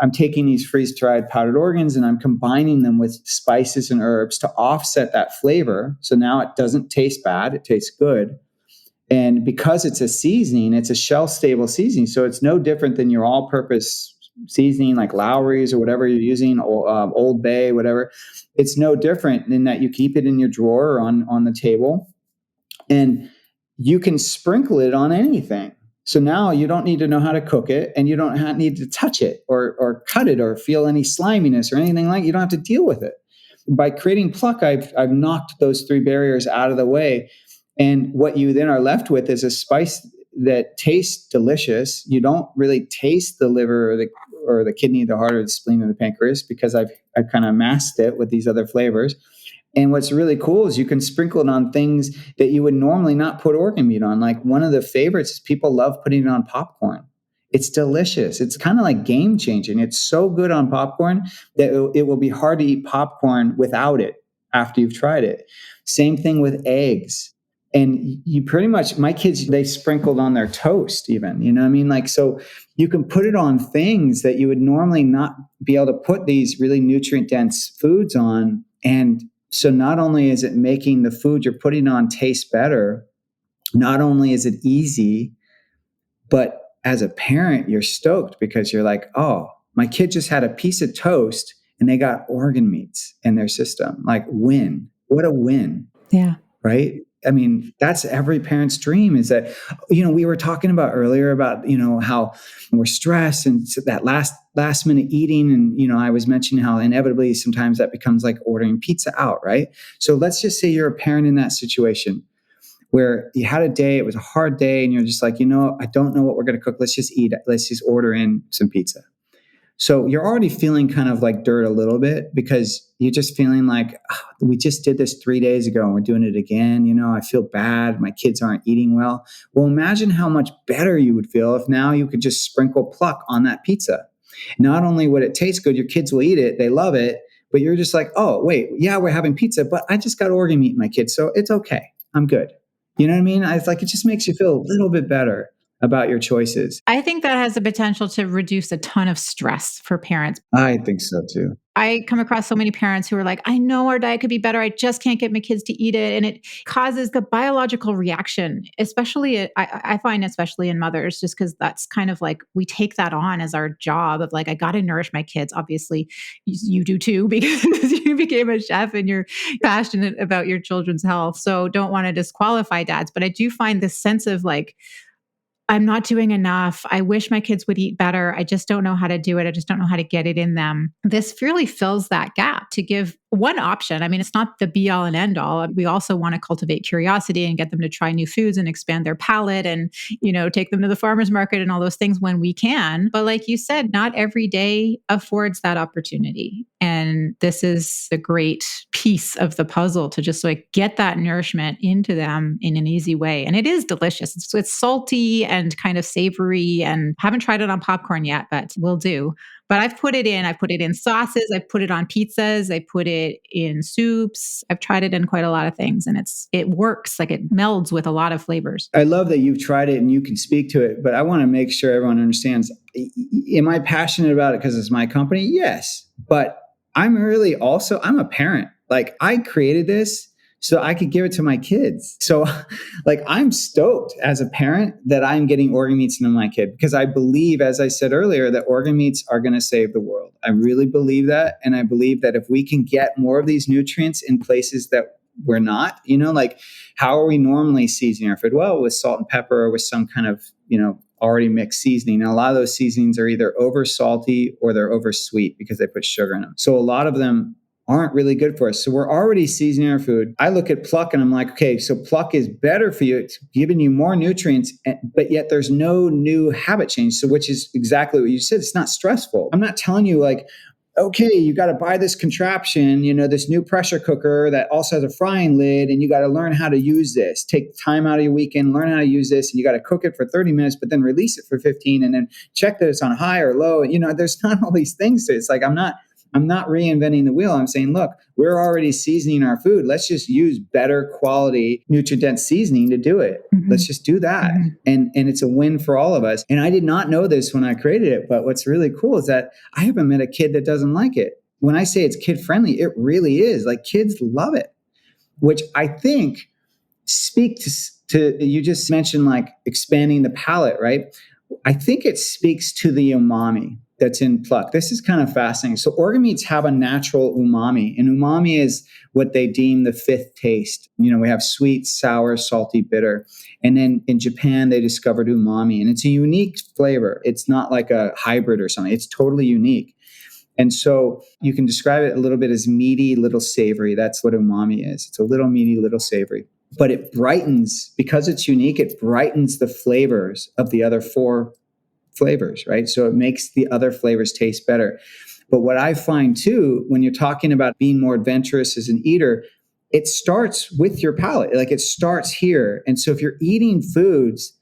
I'm taking these freeze-dried powdered organs and I'm combining them with spices and herbs to offset that flavor. So now it doesn't taste bad, it tastes good. And because it's a seasoning, it's a shelf-stable seasoning. So it's no different than your all-purpose seasoning like Lowry's or whatever you're using, Old Bay, whatever. It's no different in that you keep it in your drawer or on the table. And you can sprinkle it on anything. So now you don't need to know how to cook it, and you don't need to touch it or cut it or feel any sliminess or anything like that. You don't have to deal with it. By creating Pluck, I've knocked those 3 barriers out of the way. And what you then are left with is a spice that tastes delicious. You don't really taste the liver or the kidney, the heart, or the spleen, or the pancreas, because I've kind of masked it with these other flavors. And what's really cool is you can sprinkle it on things that you would normally not put organ meat on. Like one of the favorites is people love putting it on popcorn. It's delicious. It's kind of like game changing. It's so good on popcorn that it will be hard to eat popcorn without it after you've tried it. Same thing with eggs. And you pretty much, my kids, they sprinkled on their toast even, you know what I mean? Like, so you can put it on things that you would normally not be able to put these really nutrient dense foods on. And so not only is it making the food you're putting on taste better, not only is it easy, but as a parent, you're stoked because you're like, oh, my kid just had a piece of toast and they got organ meats in their system. Like, win. What a win. Yeah. Right? I mean, that's every parent's dream, is that, we were talking about earlier about, how we're stressed and that last minute eating. And, I was mentioning how inevitably sometimes that becomes like ordering pizza out, right? So let's just say you're a parent in that situation where you had a day, it was a hard day, and you're just like, I don't know what we're going to cook. Let's just eat it. Let's just order in some pizza. So you're already feeling kind of like dirt a little bit because you're just feeling like, oh, we just did this 3 days ago and we're doing it again. I feel bad. My kids aren't eating well. Well, imagine how much better you would feel if now you could just sprinkle Pluck on that pizza. Not only would it taste good, your kids will eat it, they love it, but you're just like, oh, wait, yeah, we're having pizza, but I just got organ meat in my kids, so it's okay. I'm good. You know what I mean? It's like, it just makes you feel a little bit better about your choices. I think that has the potential to reduce a ton of stress for parents. I think so too. I come across so many parents who are like, I know our diet could be better. I just can't get my kids to eat it. And it causes the biological reaction, especially, I find, especially in mothers, just because that's kind of like, we take that on as our job of like, I got to nourish my kids. Obviously, you do too, because you became a chef and you're passionate about your children's health. So don't want to disqualify dads. But I do find this sense of like, I'm not doing enough. I wish my kids would eat better. I just don't know how to do it. I just don't know how to get it in them. This really fills that gap to give one option. I mean, it's not the be all and end all. We also want to cultivate curiosity and get them to try new foods and expand their palate and, take them to the farmer's market and all those things when we can. But like you said, not every day affords that opportunity. And this is a great piece of the puzzle to just like get that nourishment into them in an easy way. And it is delicious. It's salty and kind of savory, and haven't tried it on popcorn yet, but will do. But I've put it in sauces. I've put it on pizzas. I put it in soups. I've tried it in quite a lot of things, and it works. Like, it melds with a lot of flavors. I love that you've tried it and you can speak to it, but I want to make sure everyone understands. Am I passionate about it because it's my company? Yes. But I'm a parent. Like, I created this so I could give it to my kids. So like, I'm stoked as a parent that I'm getting organ meats into my kid, because I believe, as I said earlier, that organ meats are going to save the world. I really believe that. And I believe that if we can get more of these nutrients in places that we're not, like, how are we normally seasoning our food? Well, with salt and pepper, or with some kind of, already mixed seasoning. And a lot of those seasonings are either over salty or they're over sweet because they put sugar in them. So a lot of them aren't really good for us. So we're already seasoning our food. I look at Pluck and I'm like, okay, so Pluck is better for you. It's giving you more nutrients, but yet there's no new habit change. So which is exactly what you said. It's not stressful. I'm not telling you like, okay, you got to buy this contraption, this new pressure cooker that also has a frying lid, and you got to learn how to use this. Take time out of your weekend, learn how to use this, and you got to cook it for 30 minutes, but then release it for 15, and then check that it's on high or low. There's not all these things to it. It's like I'm not reinventing the wheel. I'm saying, look, we're already seasoning our food. Let's just use better quality, nutrient-dense seasoning to do it. Mm-hmm. Let's just do that. Mm-hmm. And it's a win for all of us. And I did not know this when I created it, but what's really cool is that I haven't met a kid that doesn't like it. When I say it's kid-friendly, it really is. Like, kids love it, which I think speak to you just mentioned, like, expanding the palate, right? I think it speaks to the umami that's in Pluck. This is kind of fascinating. So organ meats have a natural umami, and umami is what they deem the fifth taste. We have sweet, sour, salty, bitter. And then in Japan, they discovered umami, and it's a unique flavor. It's not like a hybrid or something. It's totally unique. And so you can describe it a little bit as meaty, little savory. That's what umami is. It's a little meaty, little savory. But it brightens, because it's unique, it brightens the flavors of the other four flavors, right? So it makes the other flavors taste better. But what I find too, when you're talking about being more adventurous as an eater, it starts with your palate. Like, it starts here. And so if you're eating foods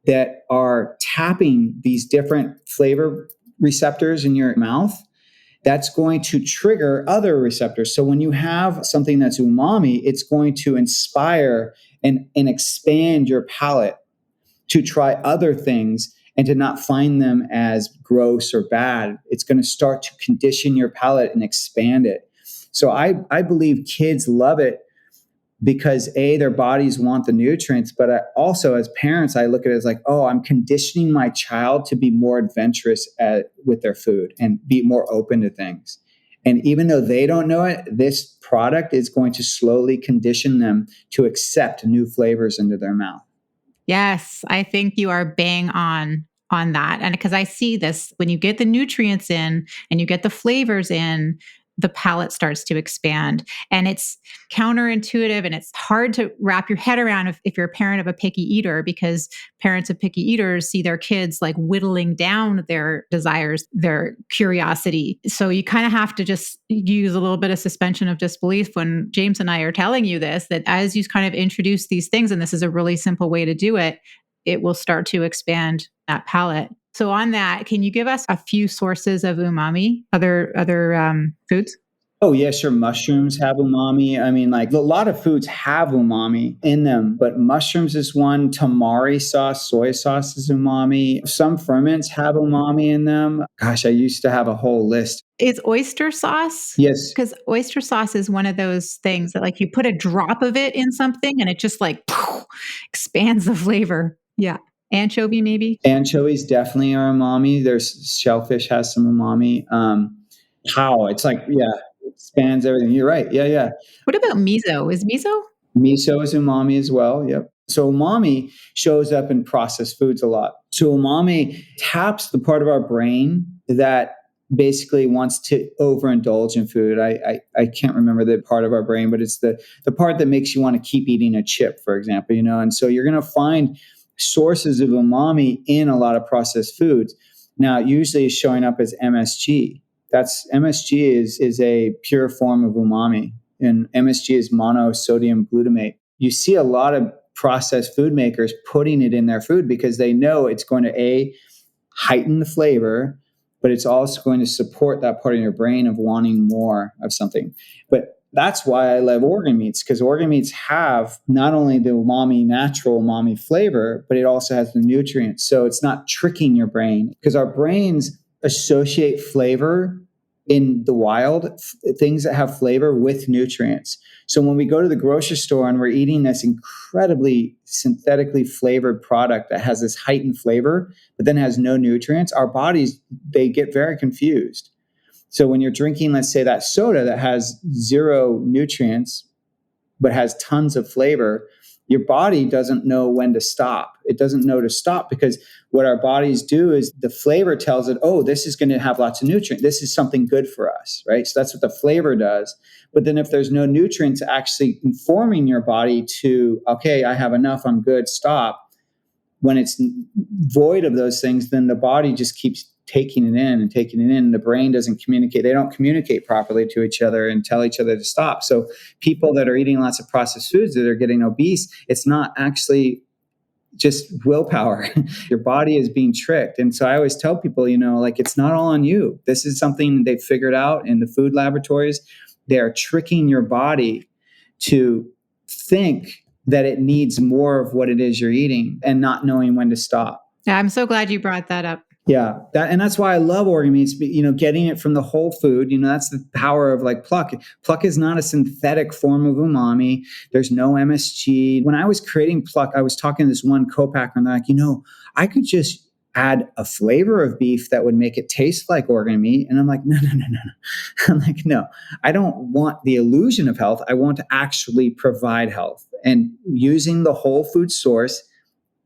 that are tapping these different flavor receptors in your mouth, that's going to trigger other receptors. So when you have something that's umami, it's going to inspire and expand your palate to try other things and to not find them as gross or bad. It's going to start to condition your palate and expand it. So I believe kids love it because their bodies want the nutrients, but also as parents, I look at it as like, oh, I'm conditioning my child to be more adventurous with their food and be more open to things. And even though they don't know it, this product is going to slowly condition them to accept new flavors into their mouth. Yes, I think you are bang on that. And because I see this, when you get the nutrients in and you get the flavors in, the palate starts to expand. And it's counterintuitive, and it's hard to wrap your head around if you're a parent of a picky eater, because parents of picky eaters see their kids like whittling down their desires, their curiosity. So you kind of have to just use a little bit of suspension of disbelief when James and I are telling you this, that as you kind of introduce these things, and this is a really simple way to do it, it will start to expand that palate. So on that, can you give us a few sources of umami, other foods? Oh, yeah, sure. Mushrooms have umami. I mean, like, a lot of foods have umami in them, but mushrooms is one. Tamari sauce, soy sauce is umami. Some ferments have umami in them. Gosh, I used to have a whole list. Is oyster sauce? Yes. Because oyster sauce is one of those things that, like, you put a drop of it in something and it just like expands the flavor. Yeah. Anchovy, maybe? Anchovies definitely are umami. There's shellfish has some umami. It's like, yeah, it expands everything. You're right. Yeah. What about miso? Is miso? Miso is umami as well. Yep. So umami shows up in processed foods a lot. So umami taps the part of our brain that basically wants to overindulge in food. I can't remember the part of our brain, but it's the part that makes you want to keep eating a chip, for example, And so you're going to find sources of umami in a lot of processed foods. Now, usually it's showing up as MSG. MSG is a pure form of umami, and MSG is monosodium glutamate. You see a lot of processed food makers putting it in their food because they know it's going to heighten the flavor, but it's also going to support that part of your brain of wanting more of something. But that's why I love organ meats, because organ meats have not only the natural umami flavor, but it also has the nutrients. So it's not tricking your brain, because our brains associate flavor in the wild, things that have flavor with nutrients. So when we go to the grocery store and we're eating this incredibly synthetically flavored product that has this heightened flavor, but then has no nutrients, our bodies, they get very confused. So when you're drinking, let's say, that soda that has zero nutrients, but has tons of flavor, your body doesn't know when to stop. It doesn't know to stop, because what our bodies do is the flavor tells it, oh, this is going to have lots of nutrients. This is something good for us, right? So that's what the flavor does. But then if there's no nutrients actually informing your body to, okay, I have enough, I'm good, stop. When it's void of those things, then the body just keeps taking it in and taking it in. The brain doesn't communicate. They don't communicate properly to each other and tell each other to stop. So people that are eating lots of processed foods that are getting obese, it's not actually just willpower. Your body is being tricked. And so I always tell people, like, it's not all on you. This is something they've figured out in the food laboratories. They are tricking your body to think that it needs more of what it is you're eating and not knowing when to stop. Yeah, I'm so glad you brought that up. Yeah. And that's why I love organ meats, getting it from the whole food, that's the power of like Pluck. Pluck is not a synthetic form of umami. There's no MSG. When I was creating Pluck, I was talking to this one co-packer and they're like, I could just add a flavor of beef that would make it taste like organ meat. And I'm like, no. I'm like, no, I don't want the illusion of health. I want to actually provide health. And using the whole food source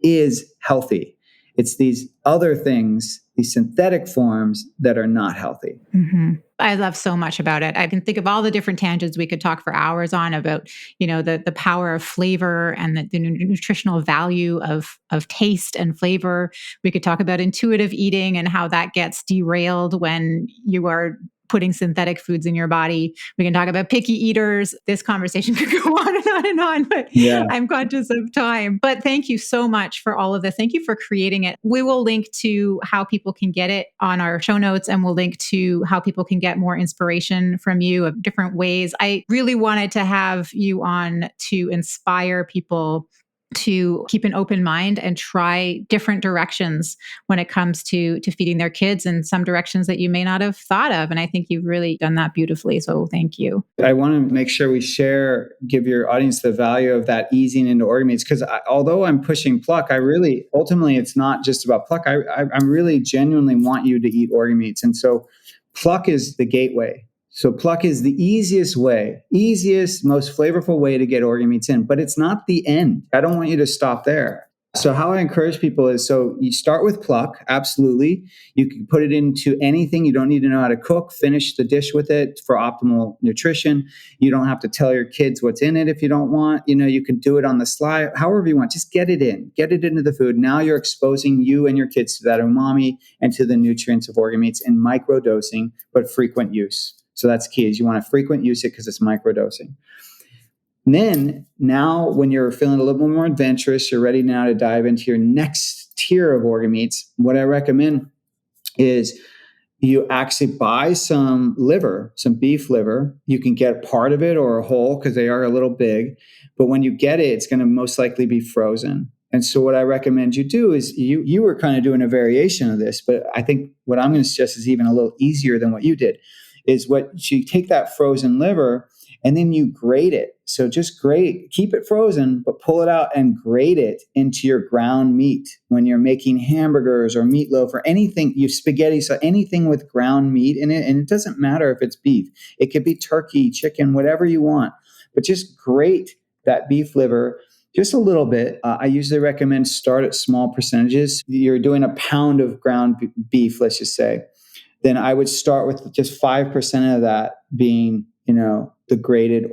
is healthy. It's these other things, these synthetic forms that are not healthy. Mm-hmm. I love so much about it. I can think of all the different tangents we could talk for hours on about, the power of flavor and the nutritional value of taste and flavor. We could talk about intuitive eating and how that gets derailed when you are putting synthetic foods in your body. We can talk about picky eaters. This conversation could go on and on and on, but I'm conscious of time. But thank you so much for all of this. Thank you for creating it. We will link to how people can get it on our show notes, and we'll link to how people can get more inspiration from you of different ways. I really wanted to have you on to inspire people to keep an open mind and try different directions when it comes to feeding their kids, and some directions that you may not have thought of. And I think you've really done that beautifully. So thank you. I want to make sure we give your audience the value of that easing into organ meats, because although I'm pushing Pluck, ultimately, it's not just about Pluck. I really genuinely want you to eat organ meats. And so Pluck is the gateway. So Pluck is the easiest, most flavorful way to get organ meats in, but it's not the end. I don't want you to stop there. So how I encourage people is, so you start with Pluck, absolutely. You can put it into anything. You don't need to know how to cook. Finish the dish with it for optimal nutrition. You don't have to tell your kids what's in it if you don't want. You can do it on the sly, however you want. Just get it in. Get it into the food. Now you're exposing you and your kids to that umami and to the nutrients of organ meats in microdosing, but frequent use. So that's key, is you want to frequent use it because it's microdosing. And then now when you're feeling a little bit more adventurous, you're ready now to dive into your next tier of organ meats. What I recommend is you actually buy some beef liver. You can get part of it or a whole because they are a little big. But when you get it, it's going to most likely be frozen. And so what I recommend you do is you were kind of doing a variation of this, but I think what I'm going to suggest is even a little easier than what you did. Is you take that frozen liver and then you grate it. So just keep it frozen, but pull it out and grate it into your ground meat. When you're making hamburgers or meatloaf or anything, spaghetti, so anything with ground meat in it, and it doesn't matter if it's beef. It could be turkey, chicken, whatever you want, but just grate that beef liver just a little bit. I usually recommend start at small percentages. You're doing a pound of ground beef, let's just say. Then I would start with just 5% of that being, the grated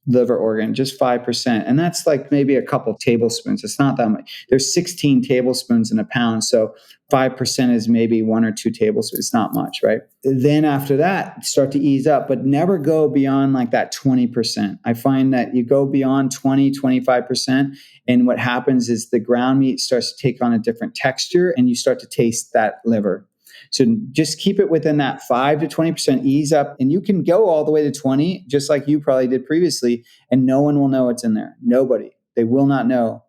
liver organ, just 5%. And that's like maybe a couple tablespoons. It's not that much. There's 16 tablespoons in a pound. So 5% is maybe 1 or 2 tablespoons. It's not much, right? Then after that, start to ease up, but never go beyond like that 20%. I find that you go beyond 20, 25%. And what happens is the ground meat starts to take on a different texture and you start to taste that liver. So just keep it within that 5 to 20%, ease up, and you can go all the way to 20, just like you probably did previously, and no one will know what's in there. Nobody. They will not know.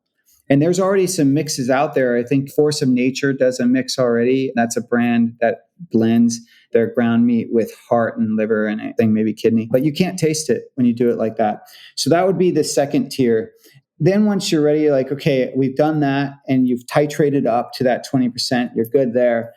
And there's already some mixes out there. I think Force of Nature does a mix already. That's a brand that blends their ground meat with heart and liver and I think maybe kidney. But you can't taste it when you do it like that. So that would be the second tier. Then once you're ready, like, okay, we've done that and you've titrated up to that 20%, you're good there.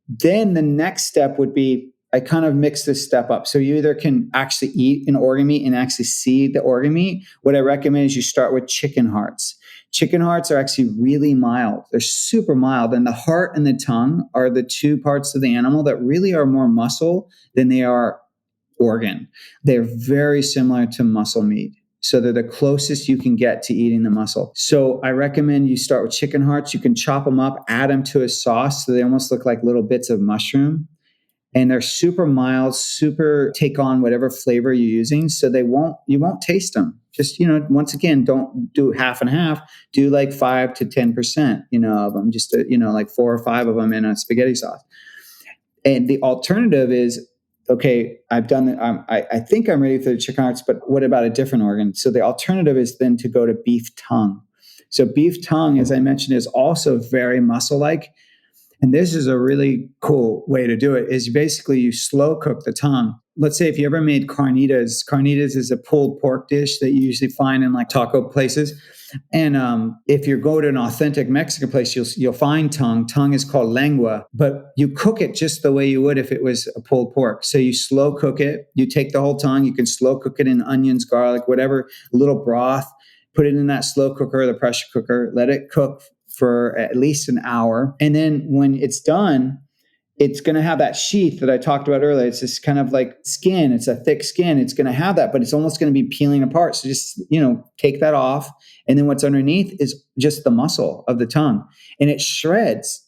Then the next step would be, I kind of mix this step up. So you either can actually eat an organ meat and actually see the organ meat. What I recommend is you start with chicken hearts. Chicken hearts are actually really mild. They're super mild. And the heart and the tongue are the two parts of the animal that really are more muscle than they are organ. They're very similar to muscle meat. So they're the closest you can get to eating the muscle. So I recommend you start with chicken hearts. You can chop them up, add them to a sauce so they almost look like little bits of mushroom. And they're super mild, super take on whatever flavor you're using. So you won't taste them. Just, once again, don't do half and half. Do like 5 to 10%, of them, just, like 4 or 5 of them in a spaghetti sauce. And the alternative is, okay, I've done it. I think I'm ready for the chicken hearts, but what about a different organ? So the alternative is then to go to beef tongue. So beef tongue, as I mentioned, is also very muscle-like. And this is a really cool way to do it, is basically you slow cook the tongue. Let's say if you ever made carnitas is a pulled pork dish that you usually find in like taco places. And if you go to an authentic Mexican place, you'll find tongue. Tongue is called lengua, but you cook it just the way you would if it was a pulled pork. So you slow cook it. You take the whole tongue. You can slow cook it in onions, garlic, whatever, a little broth. Put it in that slow cooker or the pressure cooker. Let it cook for at least an hour. And then when it's done, it's going to have that sheath that I talked about earlier. It's this kind of like skin. It's a thick skin. It's going to have that, but it's almost going to be peeling apart. So just, take that off. And then what's underneath is just the muscle of the tongue. And it shreds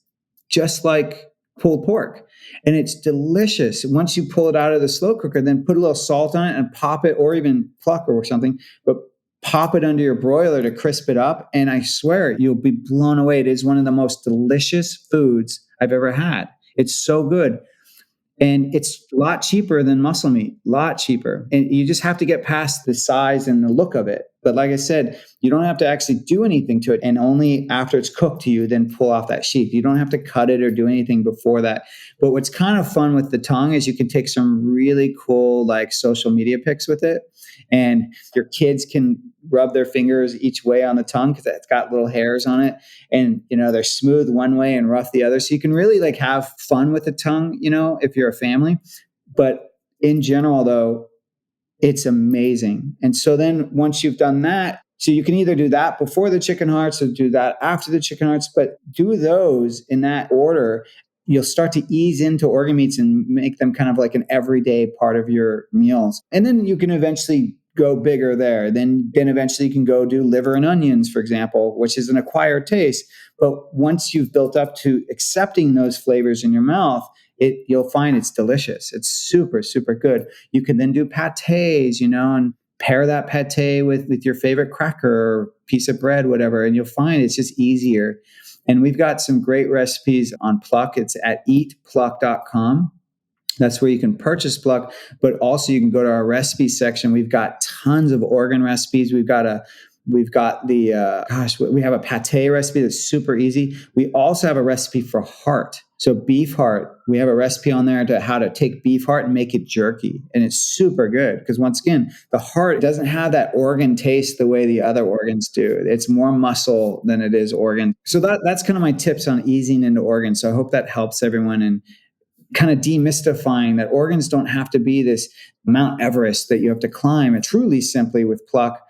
just like pulled pork. And it's delicious. Once you pull it out of the slow cooker, then put a little salt on it and pop it, or even Pluck or something, but pop it under your broiler to crisp it up. And I swear you'll be blown away. It is one of the most delicious foods I've ever had. It's so good. And it's a lot cheaper than muscle meat, a lot cheaper. And you just have to get past the size and the look of it. But like I said, you don't have to actually do anything to it. And only after it's cooked to you, then pull off that sheath. You don't have to cut it or do anything before that. But what's kind of fun with the tongue is you can take some really cool like social media pics with it. And your kids can rub their fingers each way on the tongue because it's got little hairs on it. And, they're smooth one way and rough the other. So you can really like have fun with the tongue, if you're a family. But in general, though, it's amazing. And so then once you've done that, so you can either do that before the chicken hearts or do that after the chicken hearts, but do those in that order. You'll start to ease into organ meats and make them kind of like an everyday part of your meals. And then you can eventually go bigger there. Then eventually you can go do liver and onions, for example, which is an acquired taste. But once you've built up to accepting those flavors in your mouth, you'll find it's delicious. It's super, super good. You can then do pâtés, and pair that pâté with your favorite cracker or piece of bread, whatever, and you'll find it's just easier. And we've got some great recipes on Pluck. It's at eatpluck.com. That's where you can purchase Pluck, but also you can go to our recipe section. We've got tons of organ recipes. We have a pâté recipe that's super easy. We also have a recipe for heart. So beef heart, we have a recipe on there to how to take beef heart and make it jerky. And it's super good because once again, the heart doesn't have that organ taste the way the other organs do. It's more muscle than it is organ. So that's kind of my tips on easing into organs. So I hope that helps everyone and kind of demystifying that organs don't have to be this Mount Everest that you have to climb. It truly simply with Pluck.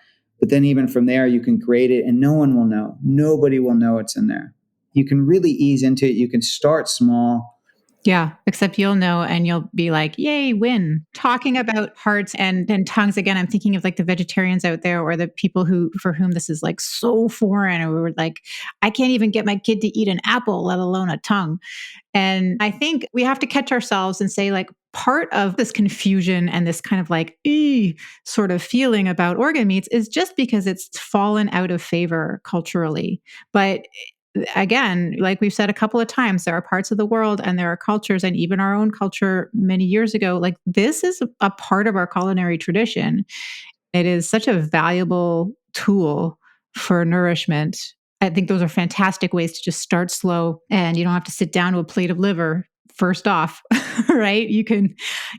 But then even from there, you can grade it and no one will know. Nobody will know it's in there. You can really ease into it. You can start small. Yeah, except you'll know and you'll be like, yay, win. Talking about hearts and tongues, again, I'm thinking of like the vegetarians out there or the people for whom this is like so foreign, or we're like, I can't even get my kid to eat an apple, let alone a tongue. And I think we have to catch ourselves and say like, part of this confusion and this kind of like sort of feeling about organ meats is just because it's fallen out of favor culturally. But again, like we've said a couple of times, there are parts of the world and there are cultures, and even our own culture many years ago, like this is a part of our culinary tradition. It is such a valuable tool for nourishment. I think those are fantastic ways to just start slow, and you don't have to sit down to a plate of liver first off, right? You can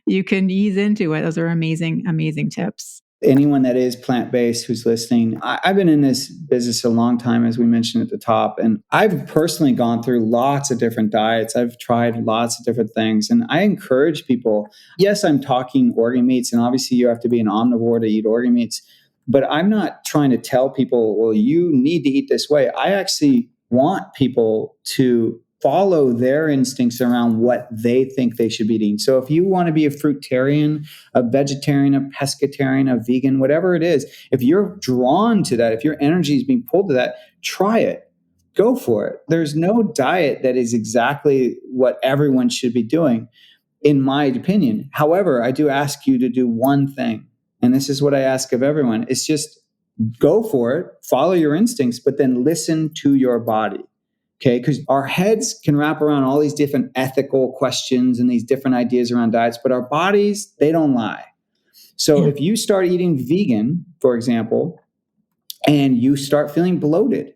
ease into it. Those are amazing, amazing tips. Anyone that is plant-based who's listening, I've been in this business a long time, as we mentioned at the top, and I've personally gone through lots of different diets. I've tried lots of different things, and I encourage people. Yes, I'm talking organ meats, and obviously you have to be an omnivore to eat organ meats, but I'm not trying to tell people, well, you need to eat this way. I actually want people to follow their instincts around what they think they should be eating. So if you want to be a fruitarian, a vegetarian, a pescatarian, a vegan, whatever it is, if you're drawn to that, if your energy is being pulled to that, try it. Go for it. There's no diet that is exactly what everyone should be doing, in my opinion. However, I do ask you to do one thing, and this is what I ask of everyone. It's just go for it, follow your instincts, but then listen to your body. Okay, because our heads can wrap around all these different ethical questions and these different ideas around diets, but our bodies, they don't lie. So if you start eating vegan, for example, and you start feeling bloated,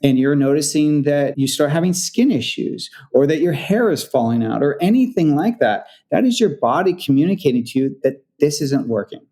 and you're noticing that you start having skin issues or that your hair is falling out or anything like that, that is your body communicating to you that this isn't working.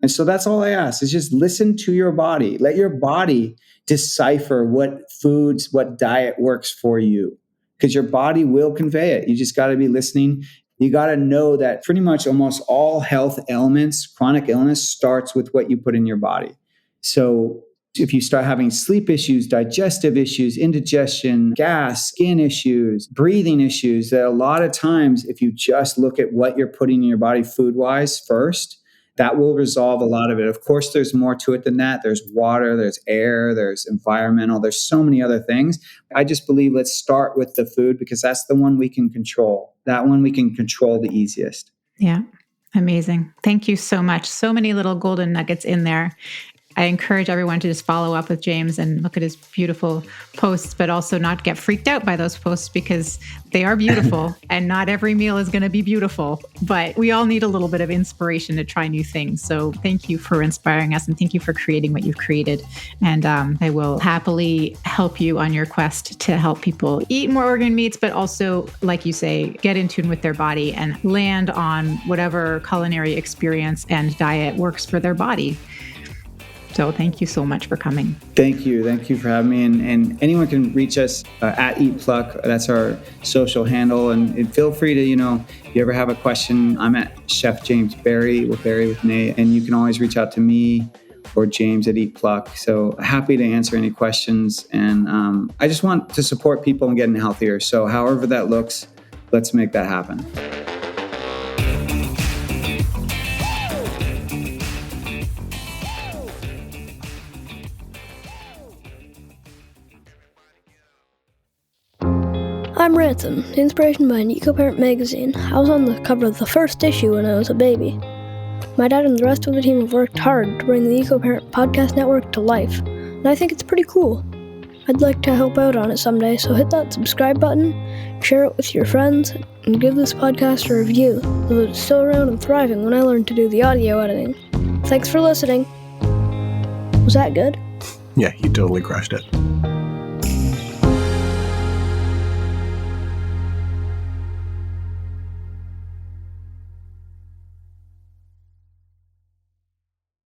And so that's all I ask is just listen to your body. Let your body decipher what foods, what diet works for you, because your body will convey it. You just got to be listening. You got to know that pretty much almost all health ailments, chronic illness starts with what you put in your body. So if you start having sleep issues, digestive issues, indigestion, gas, skin issues, breathing issues, that a lot of times, if you just look at what you're putting in your body food-wise first, that will resolve a lot of it. Of course, there's more to it than that. There's water, there's air, there's environmental, there's so many other things. I just believe let's start with the food because that's the one we can control. That one we can control the easiest. Yeah, amazing. Thank you so much. So many little golden nuggets in there. I encourage everyone to just follow up with James and look at his beautiful posts, but also not get freaked out by those posts because they are beautiful and not every meal is going to be beautiful, but we all need a little bit of inspiration to try new things. So thank you for inspiring us and thank you for creating what you've created. And I will happily help you on your quest to help people eat more organ meats, but also, like you say, get in tune with their body and land on whatever culinary experience and diet works for their body. So thank you so much for coming. Thank you. Thank you for having me. And anyone can reach us at Eat Pluck. That's our social handle. And feel free to, if you ever have a question, I'm at Chef James Barry with an A. And you can always reach out to me or James at Eat Pluck. So happy to answer any questions. And I just want to support people in getting healthier. So however that looks, let's make that happen. I'm Ransom, inspiration behind Eco-Parent magazine. I was on the cover of the first issue when I was a baby. My dad and the rest of the team have worked hard to bring the Eco-Parent podcast network to life, and I think it's pretty cool. I'd like to help out on it someday, so hit that subscribe button, share it with your friends, and give this podcast a review, though it's still around and thriving when I learned to do the audio editing. Thanks for listening. Was that good? Yeah, you totally crushed it.